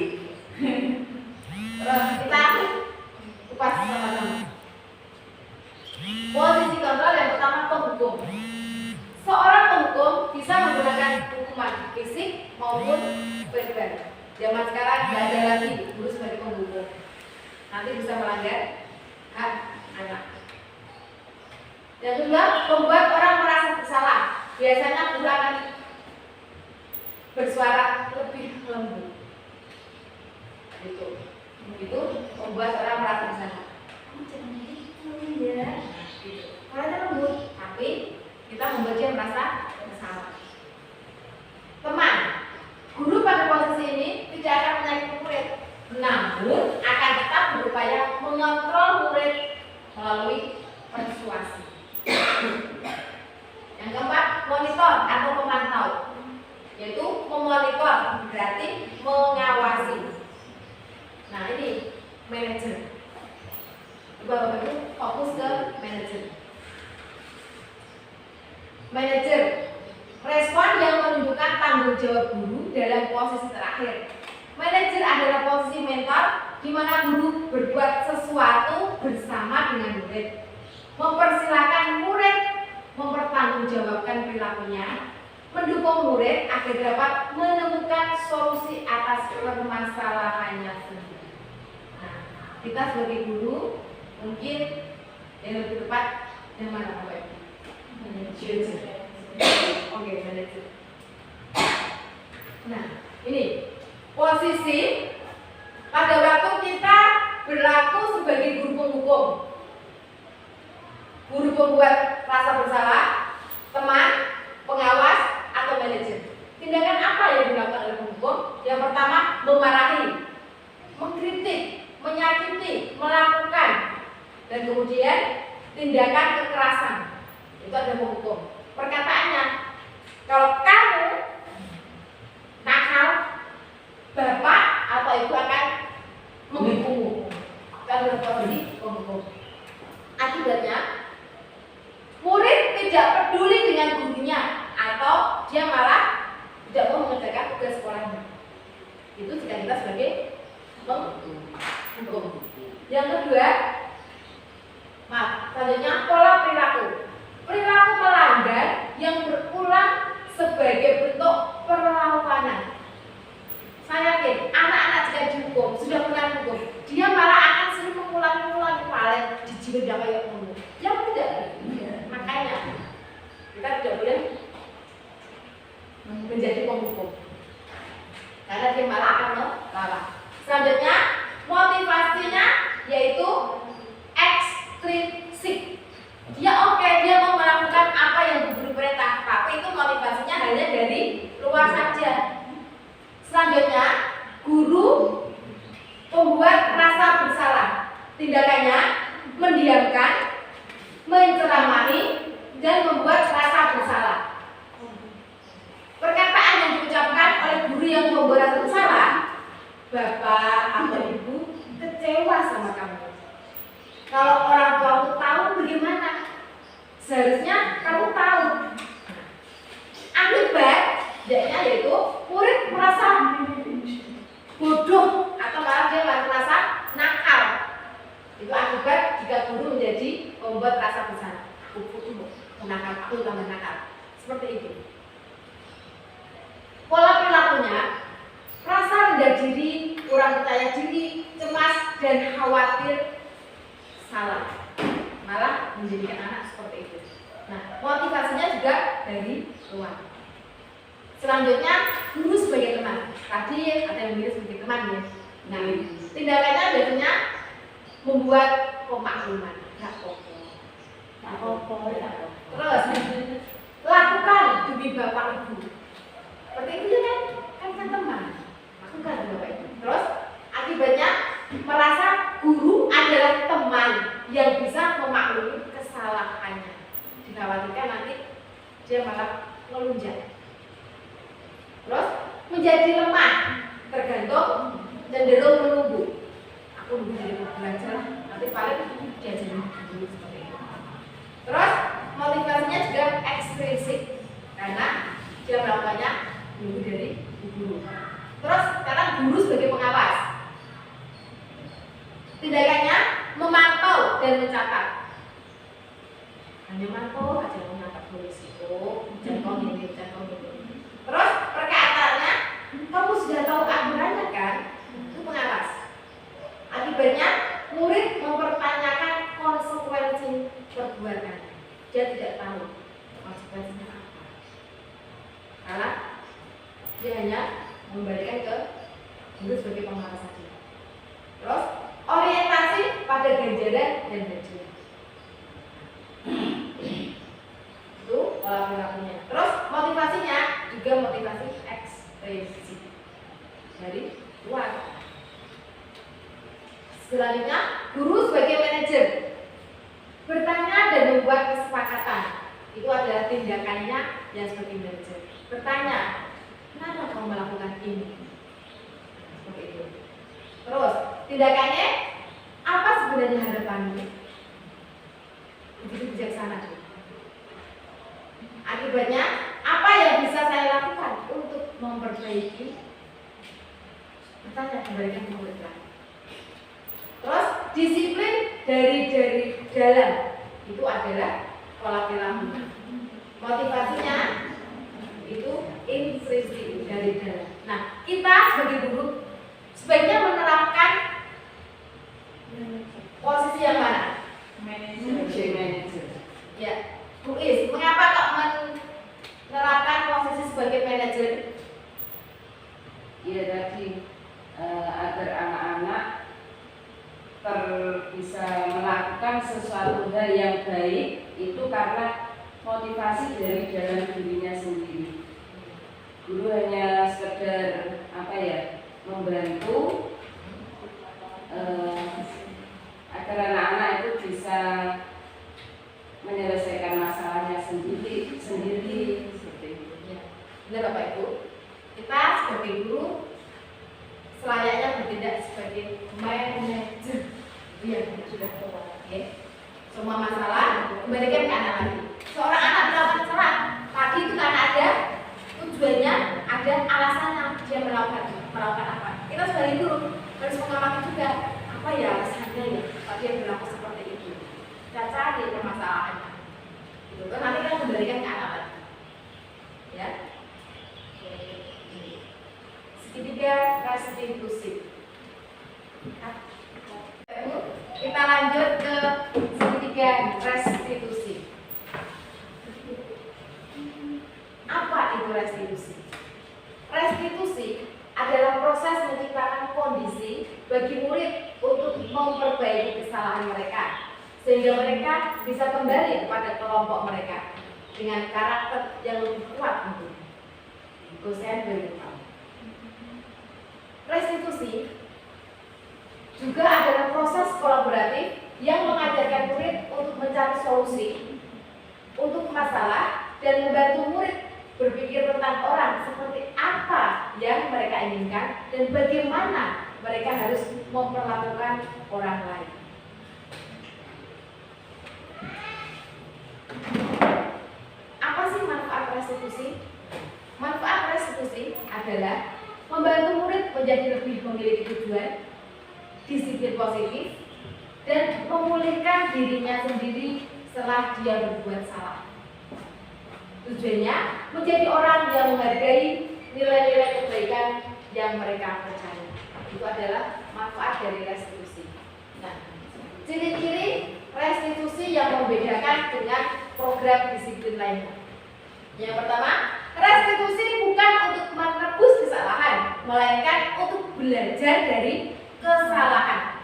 Terus kita kupas sama-sama. Posisi kontrol yang pertama penghukum. Seorang penghukum bisa menggunakan hukuman fisik maupun verbal. Zaman sekarang tidak ada lagi guru sebagai penghukum. Nanti bisa melanggar hak anak. Yang kedua, membuat orang merasa bersalah. Biasanya guru akan bersuara lebih lembut. Itu membuat orang merasa bersalah. Kamu jangan gitu ya. Gitu. Orangnya lembut, tapi kita membuat dia merasa bersalah. Teman, guru pada posisi ini tidak akan menyakiti murid, namun akan tetap berupaya mengontrol murid melalui persuasi. Yang keempat, monitor atau pemantau, yaitu memonitor berarti mengawasi. Nah ini manajer. Bapak Ibu fokus ke manajer. Manajer, respon yang menunjukkan tanggung jawab guru dalam posisi terakhir. Manajer adalah posisi mentor di mana guru berbuat sesuatu bersama dengan murid, mempersilahkan murid mempertanggungjawabkan perilakunya, mendukung murid agar dapat menemukan solusi atas permasalahannya sendiri. Nah, kita sebagai guru mungkin yang lebih tepat yang mana Bapak Ibu? Manajer. Oke, manajer. Nah, ini posisi pada waktu kita berlaku sebagai guru penghukum. Guru pembuat rasa bersalah, teman, pengawas, atau manajer. Tindakan apa yang dilakukan oleh penghukum? Yang pertama, memarahi, mengkritik, menyakiti, melakukan, dan kemudian tindakan kekerasan. Itu adalah penghukum. Perkataannya, kalau kamu nakal, bapak atau ibu akan menghukummu. Kalau berposisi penghukum. Akibatnya, murid tidak peduli dengan gurunya atau dia malah tidak mau mengerjakan tugas sekolahnya. Itu jika kita sebagai penghukum. Yang kedua, selanjutnya pola perilaku. Perilaku melanggar yang berulang sebagai bentuk perlawanan. Saya yakin anak-anak jika dihukum, sudah pernah hukum, dia malah akan sering mengulangi paling dijilid kayak ngono. Yang tidak, makanya kita tidak boleh menjadi penghukum, karena dia malah akan melawan. Selanjutnya, motivasinya yaitu ekstrinsik. Dia dia mau melakukan apa yang diberi perintah, tapi itu motivasinya hanya dari luar saja. Selanjutnya, guru pembuat rasa bersalah. Tindakannya mendiamkan, menceramahi, dan membuat rasa bersalah. Perkataan yang diucapkan oleh guru yang membuat rasa bersalah, bapak atau ibu kecewa sama kamu. Kalau orang tuamu tahu bagaimana? Seharusnya kamu tahu. Akibat yaitu murid merasa bodoh atau malah dia merasa nakal. Itu akibat jika guru menjadi membuat rasa bersalah. Menakal, aku tambah nakal. Seperti itu. Pola perilakunya, rasa rendah diri, kurang percaya diri, cemas, dan khawatir salah. Malah menjadikan anak seperti itu. Nah, motivasinya juga dari luar. Selanjutnya, guru sebagai teman. Tadi ada yang milih sebagai teman ya. Nah, tindakannya biasanya membuat pemakluman. Terus, lakukan demi bapak ibu. Seperti itu ya kan teman. Lakukan demi bapak ibu. Terus, akibatnya merasa guru adalah teman yang bisa memaklumi kesalahannya. Dikhawatirkan nanti dia malah melunjak. Terus menjadi lemah, tergantung cenderung menunggu. Aku nunggu jadi belajar, nanti paling diajarin dulu seperti itu. Terus motivasinya juga ekstrinsik, karena dia melakukannya nunggu dari guru. Terus sekarang guru sebagai pengawas. Tindakannya memantau dan mencatat. Hanya memantau aja, mencatat risiko, jangkau ini. Terus perkataannya, kamu sudah tahu aturannya kan? Itu pengawas. Akibatnya murid mempertanyakan konsekuensi perbuatan. Dia tidak tahu konsekuensinya apa. Karena dia hanya memberikan ke guru sebagai pengawas saja. Terus orientasi pada ganjaran dan hadiah. Itu pola perilakunya. Terus motivasinya juga motivasi ekspresif dari luar. Selanjutnya, guru sebagai manajer bertanya dan membuat kesepakatan. Itu adalah tindakannya yang sebagai manajer. Bertanya, kenapa kamu melakukan ini? Seperti itu. Terus tindakannya apa sebenarnya harapanmu? Begitu bijaksana. Akibatnya apa yang bisa saya lakukan untuk memperbaiki? Bertanya, kembalikan ke murid. Terus disiplin dari dalam itu adalah pola perilaku. Motivasinya itu intrinsik dari dalam. Nah, kita sebagai guru sebaiknya menerapkan posisi yang mana? Manajer. Ya, Bu Is, mengapa kok menerapkan posisi sebagai manajer?
Ya tadi agar anak-anak bisa melakukan sesuatu
suatu hal yang baik itu karena motivasi dari dalam dirinya sendiri. Guru hanya sekedar membantu agar anak-anak itu bisa menyelesaikan masalahnya sendiri seperti itu.
Benar Bapak Ibu, kita sebagai guru selayaknya bertindak sebagai manajer yang sudah tua. Semua masalah kembalikan ke anak lagi. Seorang anak melakukan salah tadi itu karena ada tujuannya, ada alasannya dia melakukan apa. Kita sebagai guru harus mengamati juga apa ya alasannya ya tadi dia berlaku seperti itu. Kita cari permasalahannya. Itu kan nanti kita kembalikan ke anak lagi. Ya. Segitiga restitusi. Kita lanjut ke segitiga restitusi. Apa itu restitusi? Restitusi adalah proses menciptakan kondisi bagi murid untuk memperbaiki kesalahan mereka sehingga mereka bisa kembali kepada kelompok mereka dengan karakter yang lebih kuat tentunya. Gosen beritahu. Restitusi juga adalah proses kolaboratif yang mengajarkan murid untuk mencari solusi untuk masalah dan membantu murid berpikir tentang orang seperti apa yang mereka inginkan dan bagaimana mereka harus memperlakukan orang lain. Apa sih manfaat restitusi? Manfaat restitusi adalah membantu murid menjadi lebih memiliki tujuan, disiplin positif, dan memulihkan dirinya sendiri setelah dia berbuat salah. Tujuannya menjadi orang yang menghargai nilai-nilai kebaikan yang mereka percaya. Itu adalah manfaat dari restitusi. Nah, ciri-ciri restitusi yang membedakan dengan program disiplin lainnya. Yang pertama, restitusi bukan untuk menebus kesalahan, melainkan untuk belajar dari kesalahan.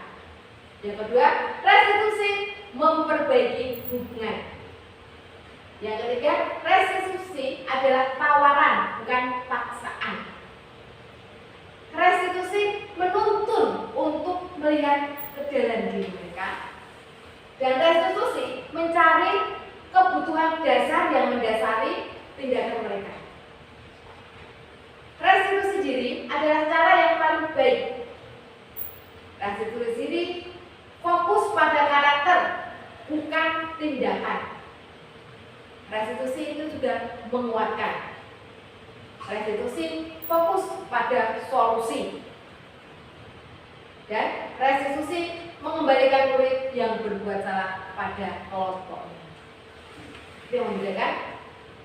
Yang kedua, restitusi memperbaiki hubungan. Yang ketiga, restitusi adalah tawaran, bukan paksaan. Restitusi menuntun untuk melihat ke dalam diri mereka. Dan restitusi mencari kebutuhan dasar yang mendasari tindakan mereka. Restitusi diri adalah cara yang paling baik. Restitusi diri fokus pada karakter, bukan tindakan. Restitusi itu juga menguatkan. Restitusi fokus pada solusi. Dan restitusi mengembalikan murid yang berbuat salah pada kelompoknya. Itu yang membedakan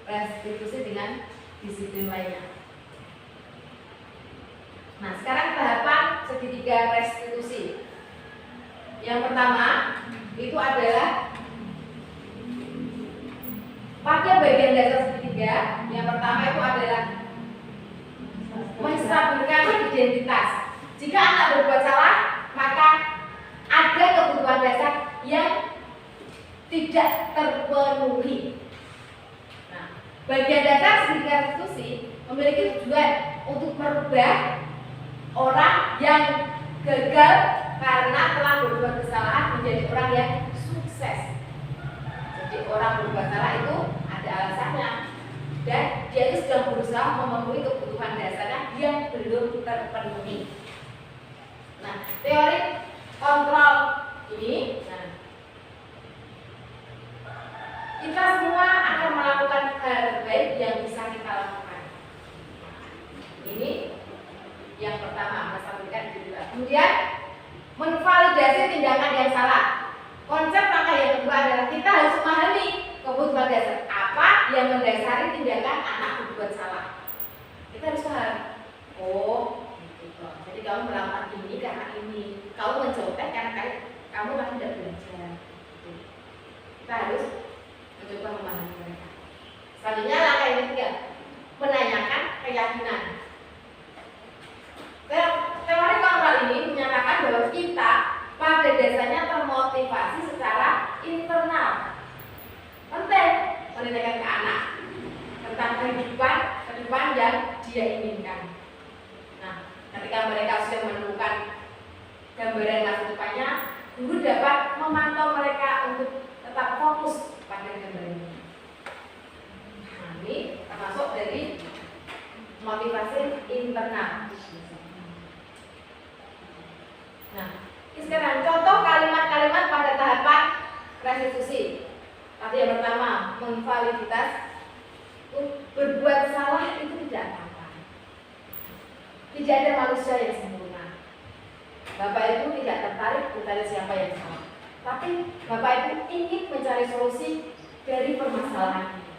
restitusi dengan disiplin lainnya. Nah, sekarang tahapan segitiga restitusi. Yang pertama itu adalah pada bagian dasar segitiga. Yang pertama itu adalah menstabilkan identitas. Jika anak berbuat salah, maka ada kebutuhan dasar yang tidak terpenuhi. Nah, bagian dasar segitiga restitusi memiliki tujuan untuk merubah orang yang gagal karena telah berbuat kesalahan menjadi orang yang sukses. Jadi orang berbuat salah itu ada alasannya dan dia itu sedang berusaha memenuhi kebutuhan dasarnya yang belum terpenuhi. Nah, teori kontrol ini, kita semua akan melakukan hal terbaik yang bisa kita lakukan. Ini yang pertama, menstabilkan identitas. Kemudian menvalidasi tindakan yang salah. Konsep langkah yang kedua adalah kita harus memahami kebutuhan dasar apa yang mendasari tindakan anak berbuat salah. Kita harus paham. Oh, gitu. Jadi kamu melakukan ini karena ini. Kamu mencontek karena kamu kan tidak belajar. Kita harus mencoba memahami mereka. Selanjutnya langkah yang ketiga, menanyakan keyakinan. Teori kontrol ini menyatakan bahwa kita pada dasarnya termotivasi secara internal dia inginkan. Nah, ketika mereka sudah menemukan gambaran masa depannya, guru dapat memantau mereka untuk tetap fokus pada gambaran ini. Nah, ini termasuk dari motivasi internal. Nah, sekarang contoh kalimat-kalimat pada tahapan restitusi. Tadi yang pertama, memvaliditas. Berbuat salah itu tidak apa-apa. Tidak ada manusia yang sempurna. Bapak itu tidak tertarik kepada siapa yang salah, tapi Bapak itu ingin mencari solusi dari permasalahan ini.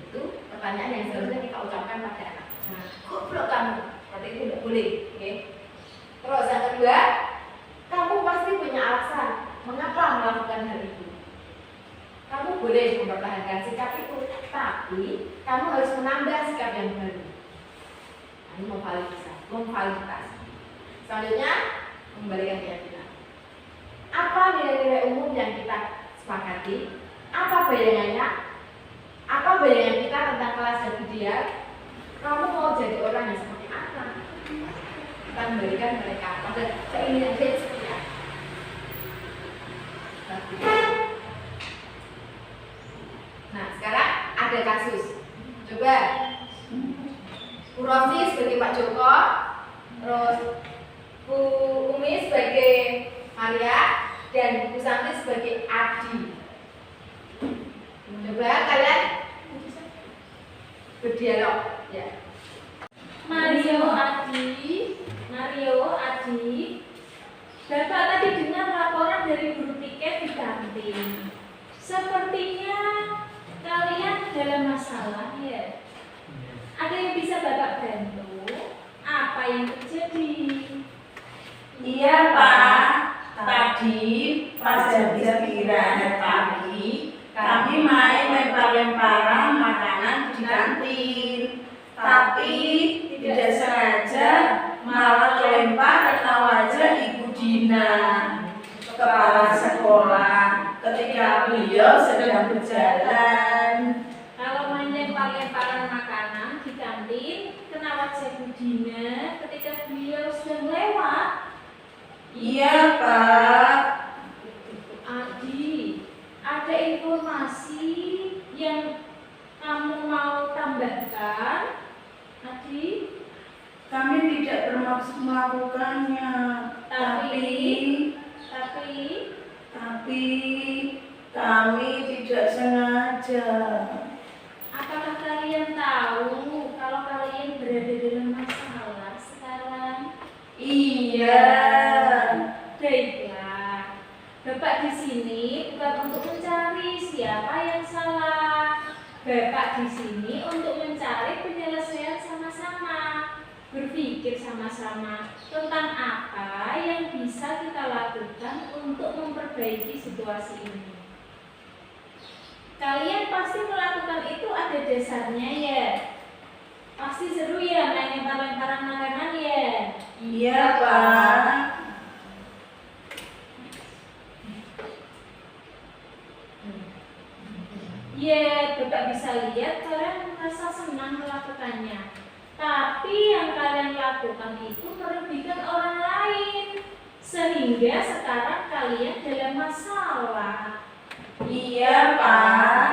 Itu pertanyaan yang seharusnya kita ucapkan pada anak. Nah, goblok kamu, berarti itu tidak boleh. Okay? Terus yang kedua, kamu pasti punya alasan mengapa melakukan hal itu. Kamu boleh mempertahankan sikap itu, tapi kamu harus menambah sikap yang baru. Nah, ini memvaliditas. Selanjutnya, mengembalikan keyakinan. Apa nilai-nilai umum yang kita sepakati? Apa bayangannya? Apa bayangan kita tentang kelas dan ideal? Kamu mau jadi orang yang seperti apa? Kita memberikan mereka pada keinginan dia seperti apa. Nah, sekarang ada kasus. Coba Bu Rosi sebagai Pak Joko, terus Bu Umi sebagai Maria, dan Bu Santi sebagai Adi. Coba kalian berdialog, ya.
Mario Adi, Bapak tadi dengar laporan dari guru piket di kantin. Sepertinya kalian dalam masalah, ya? Ada yang bisa Bapak bantu? Apa yang terjadi?
Iya Pak, tadi pas jam istirahat pagi kami main lempar-lemparan makanan di kantin. Tapi tidak sengaja malah kelempar kena wajah Ibu Dina, kepala sekolah, ketika beliau sedang berjalan.
Kalau main lempar-lemparan makanan di kantin, kena wajah Bu Dina ketika beliau sedang lewat.
Iya Pak.
Adi, ada informasi yang kamu mau tambahkan? Adi,
Kami tidak bermaksud melakukannya, tapi kami tidak sengaja.
apakah kalian tahu kalau kalian berada dalam masalah sekarang?
Iya.
Baiklah, Bapak di sini bukan untuk mencari siapa yang salah. Bapak di sini untuk mencari penyelesaian sama-sama, berpikir sama-sama tentang apa yang bisa kita lakukan untuk memperbaiki situasi ini. Kalian pasti melakukan itu ada dasarnya, ya? Pasti seru ya main lempar-lemparan makanan, ya?
Iya Pak.
Ya, Bapak bisa lihat kalian merasa senang melakukannya. Tapi yang kalian lakukan itu merugikan orang lain, sehingga sekarang kalian dalam masalah.
Iya Pak.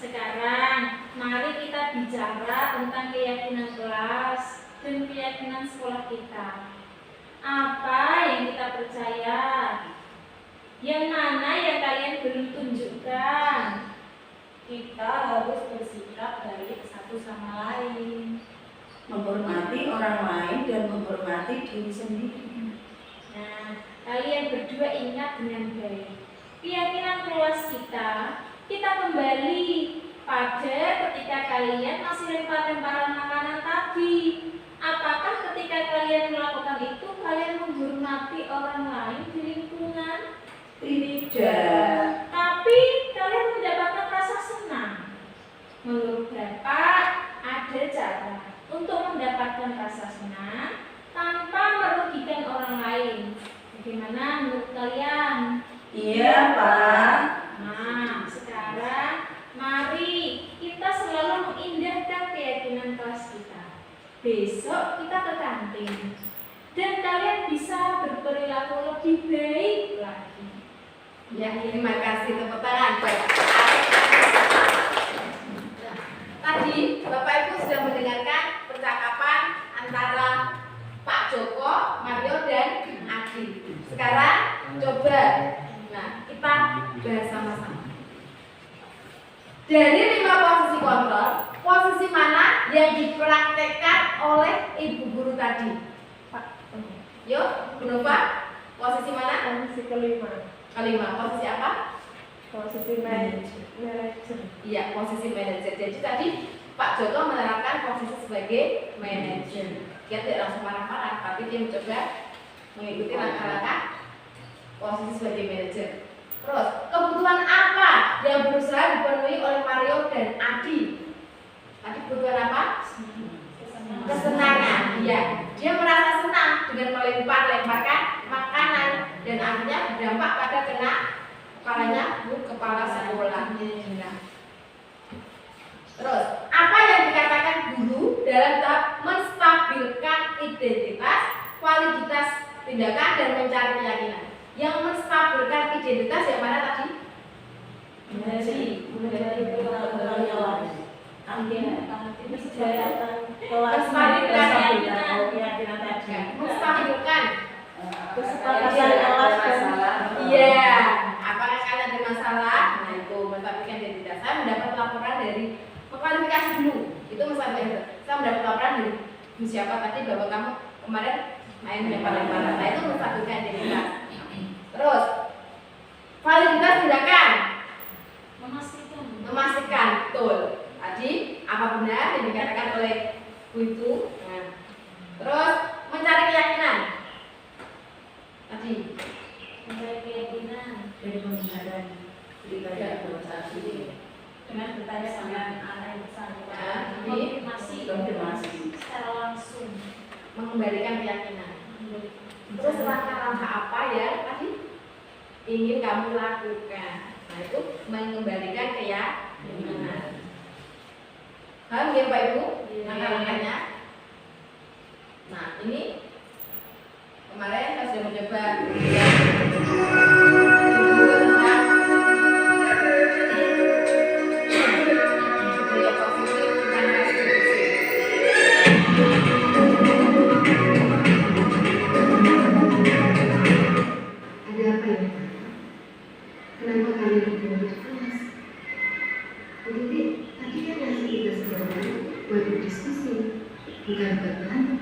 Sekarang mari kita bicara tentang keyakinan kelas dan keyakinan sekolah kita. Apa yang kita percaya? Yang mana yang kalian belum tunjukkan?
Kita harus bersikap baik satu sama lain,
Menghormati orang lain dan menghormati diri sendiri.
Nah, kalian berdua ingat dengan baik. Keyakinan kelas kita kembali pada ketika kalian masih lempar-lemparan makanan tadi. Apakah ketika kalian melakukan itu, kalian menghormati orang lain di lingkungan?
Tidak.
Tapi kalian mendapatkan rasa senang. Menurut Bapak, ada cara untuk mendapatkan rasa senang tanpa merugikan orang lain. Bagaimana menurut kalian?
Iya Pak.
Nah, sekarang mari kita selalu mengindahkan keyakinan kelas kita. besok kita ke kantin dan kalian bisa berperilaku lebih baik lagi.
Ya, terima kasih, tepuk tangan. Tadi Bapak Ibu sudah mendengarkan percakapan antara Pak Joko, Mario, dan Adi. Sekarang coba, kita bahas sama-sama. Dari 5 posisi kontrol, posisi mana yang dipraktekkan oleh Ibu Guru tadi? Pak, yuk, Bu Nova, posisi mana?
Posisi kelima.
Posisi apa?
Posisi manajer.
Iya, posisi manajer. Jadi tadi Pak Joko menerapkan posisi sebagai manajer. Dia tidak langsung marah-marah, tapi dia mencoba mengikuti langkah-langkah posisi sebagai manajer. Terus, kebutuhan apa yang berusaha dipenuhi oleh Mario dan Adi? Tadi kebutuhan apa? Kesenangan. Iya, dia merasa senang dengan melempar-lemparkan makanan dan akhirnya berdampak pada kepalanya kepala sekolah. Terus, apa yang dikatakan guru dalam tahap menstabilkan identitas, validitas tindakan dan mencari keyakinan? Yang menstabilkan identitas yang mana tadi?
Menjadi
Menstabilkan
kesepakatan kelas
masalah. Iya, apakah kalian ada masalah? Nah, itu menstabilkan identitas. Saya mendapat laporan dari kualifikasi dulu. Itu menstabilkan. Saya mendapat laporan dari siapa tadi bahwa kamu kemarin main lempar-lemparan. Nah, itu menstabilkan identitas. Terus, validitas tindakan. Memastikan, betul. Tadi apa benar yang dikatakan oleh Bu itu? Nah, terus mencari keyakinan. Tadi
Mencari keyakinan
dari pembenaran daripada organisasi
dengan bertanya sama anak yang bersangkutan,
konfirmasi
secara langsung,
mengembalikan keyakinan. Terus langkah-langkah apa ya tadi ingin kamu lakukan? Nah, itu mengembalikan keyakinan. Paham ya Pak Ibu? Langkah-langkahnya. Nah, ini kemarin saya sudah mencoba
bukan buat berantem.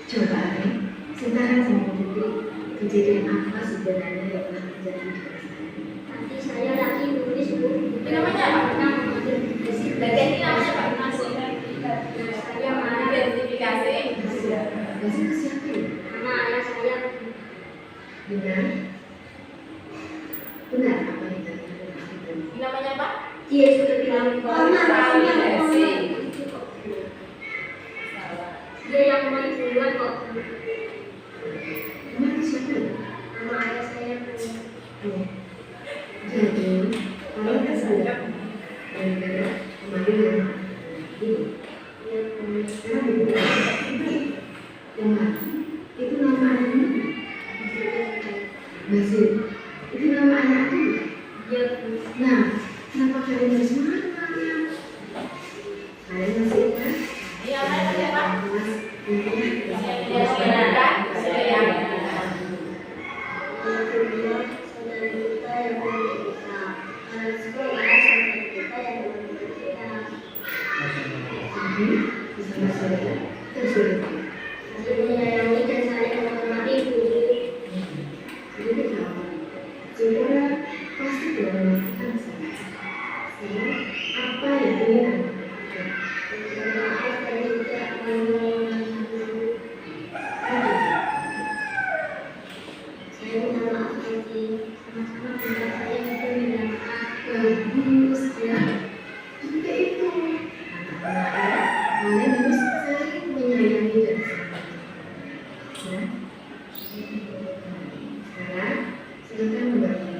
Coba Ari, ceritakan sama Putri kejadian apa sebenarnya yang pernah terjadi di kelas tadi.
Nanti saya lagi nulis buku.
Ini namanya apa? Dan ini namanya Pak Masuk.
Saya mana
Identifikasi.
Kasih ke siapa ya?
nama ayah saya.
Benar? Benar apa yang tadi aku lakukan?
Ini namanya Pak?
Dia sudah bilang
Validasi.
dia yang mulai duluan kok.
Kemarin siapa ya?
Nama ayah saya.
Oh. Jadi, kalau kita sadar gara-gara kemarin itu sekarang itu yang lagi itu nama anaknya Basir, itu nama anak aku. Nah, kenapa kalian harus marah? Kalian masih ingat?
Iya, saya Pak.
Mas,
Dia sebenarnya keyakinan.
Yang kedua, saudara kita yang memiliki kita. Anak sekolah saudara kita yang memiliki kita.
bersama saudara dan saudara.
Saling menyayangi dan saling menghormati guru.
Jadi kenapa? Saudara pasti telah melakukan kesalahan. Sekarang apa yang ingin Anda lakukan?
Maaf dan juga mengulangi guru. Saya minta maaf lagi. Sama-sama minta saya juga minta maaf.
Bagus ya. Juga itu. Anak-anak ya, kalian harus saling menyayangi dan saling. Ya. Sekarang silakan membaca.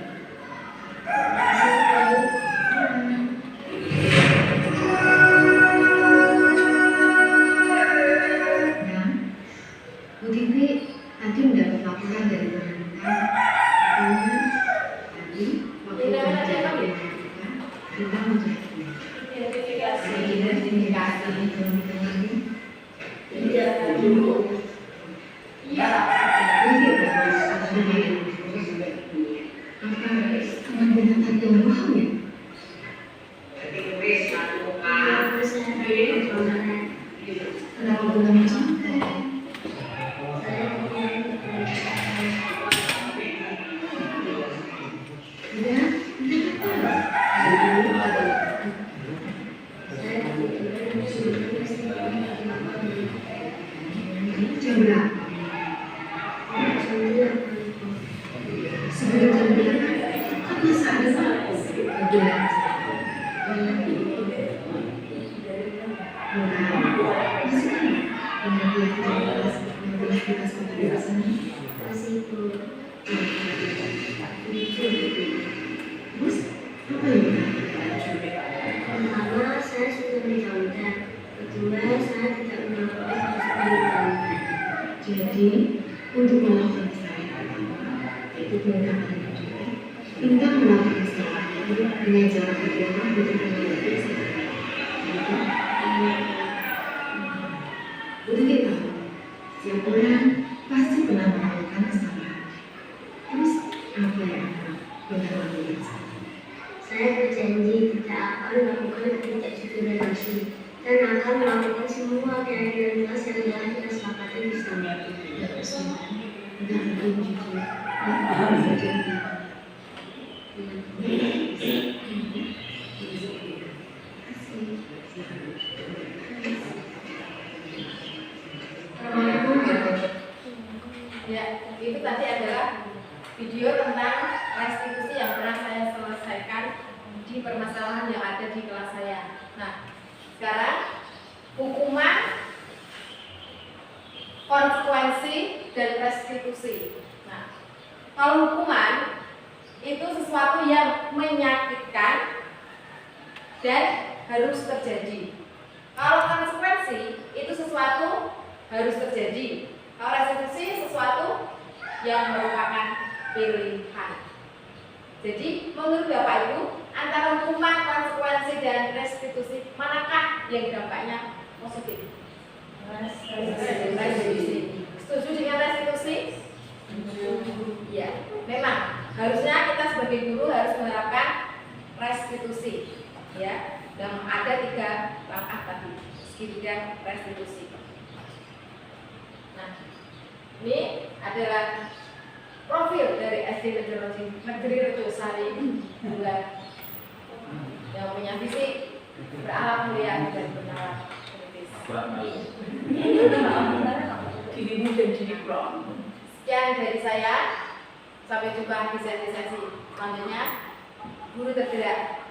Pertama, saya sudah menjauhkan. Kedua, saya tidak melakukan kesalahan. Jadi, untuk melakukan kesalahan, itu perintah Allah. Perintah melakukan kesalahan dengan cara berdoa untuk melakukan kesalahan. Untuk kita, setiap orang pasti pernah melakukan kesalahan. Terus, apa yang akan kita lakukan? Saya berjanji tidak akan melakukan ketidakjujuran lagi dan akan melakukan semua keadilan jelas yang telah kita sepakati bersama. Tidak mungkin jujur.
Ya, itu tadi adalah video tentang restitusi yang pernah saya selesaikan di permasalahan yang ada di kelas saya. Nah, sekarang hukuman, konsekuensi, dan restitusi. Nah, kalau hukuman itu sesuatu yang menyakitkan dan harus terjadi. Kalau konsekuensi itu sesuatu harus terjadi. Kalau restitusi sesuatu yang merupakan pilihan. Jadi menurut Bapak Ibu, antara hukuman, konsekuensi, dan restitusi, manakah yang dampaknya positif? Restitusi. Setuju dengan restitusi? Ya, memang harusnya kita sebagai guru harus menerapkan restitusi. Ya, dan ada 3 langkah tadi, segitiga restitusi. Nah, ini adalah profil dari SD Negeri Rejosari 2 yang punya visi berakhlak mulia dan bernalar kritis. Sekian dari saya. Sampai jumpa di sesi selanjutnya. Guru tergerak.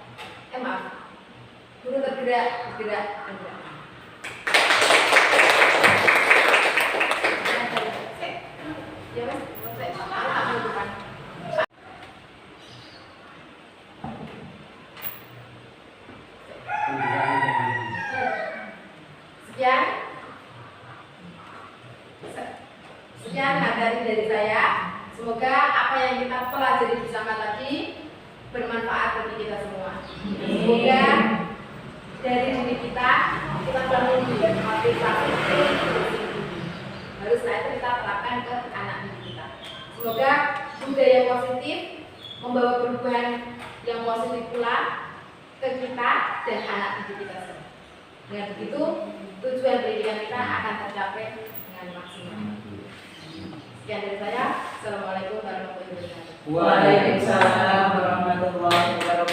Guru tergerak. Ya mas, sekian materi dari saya. Semoga apa yang kita pelajari bersama tadi bermanfaat bagi kita semua. Semoga dari diri kita bangun motivasi harus itu kita terapkan ke anak didik kita. Semoga budaya positif membawa perubahan yang positif pula ke kita dan anak didik kita semua. Dengan begitu tujuan pendidikan kita akan tercapai dengan maksimal. Sekian dari saya. Assalamualaikum warahmatullahi wabarakatuh.
Waalaikumsalam warahmatullahi wabarakatuh.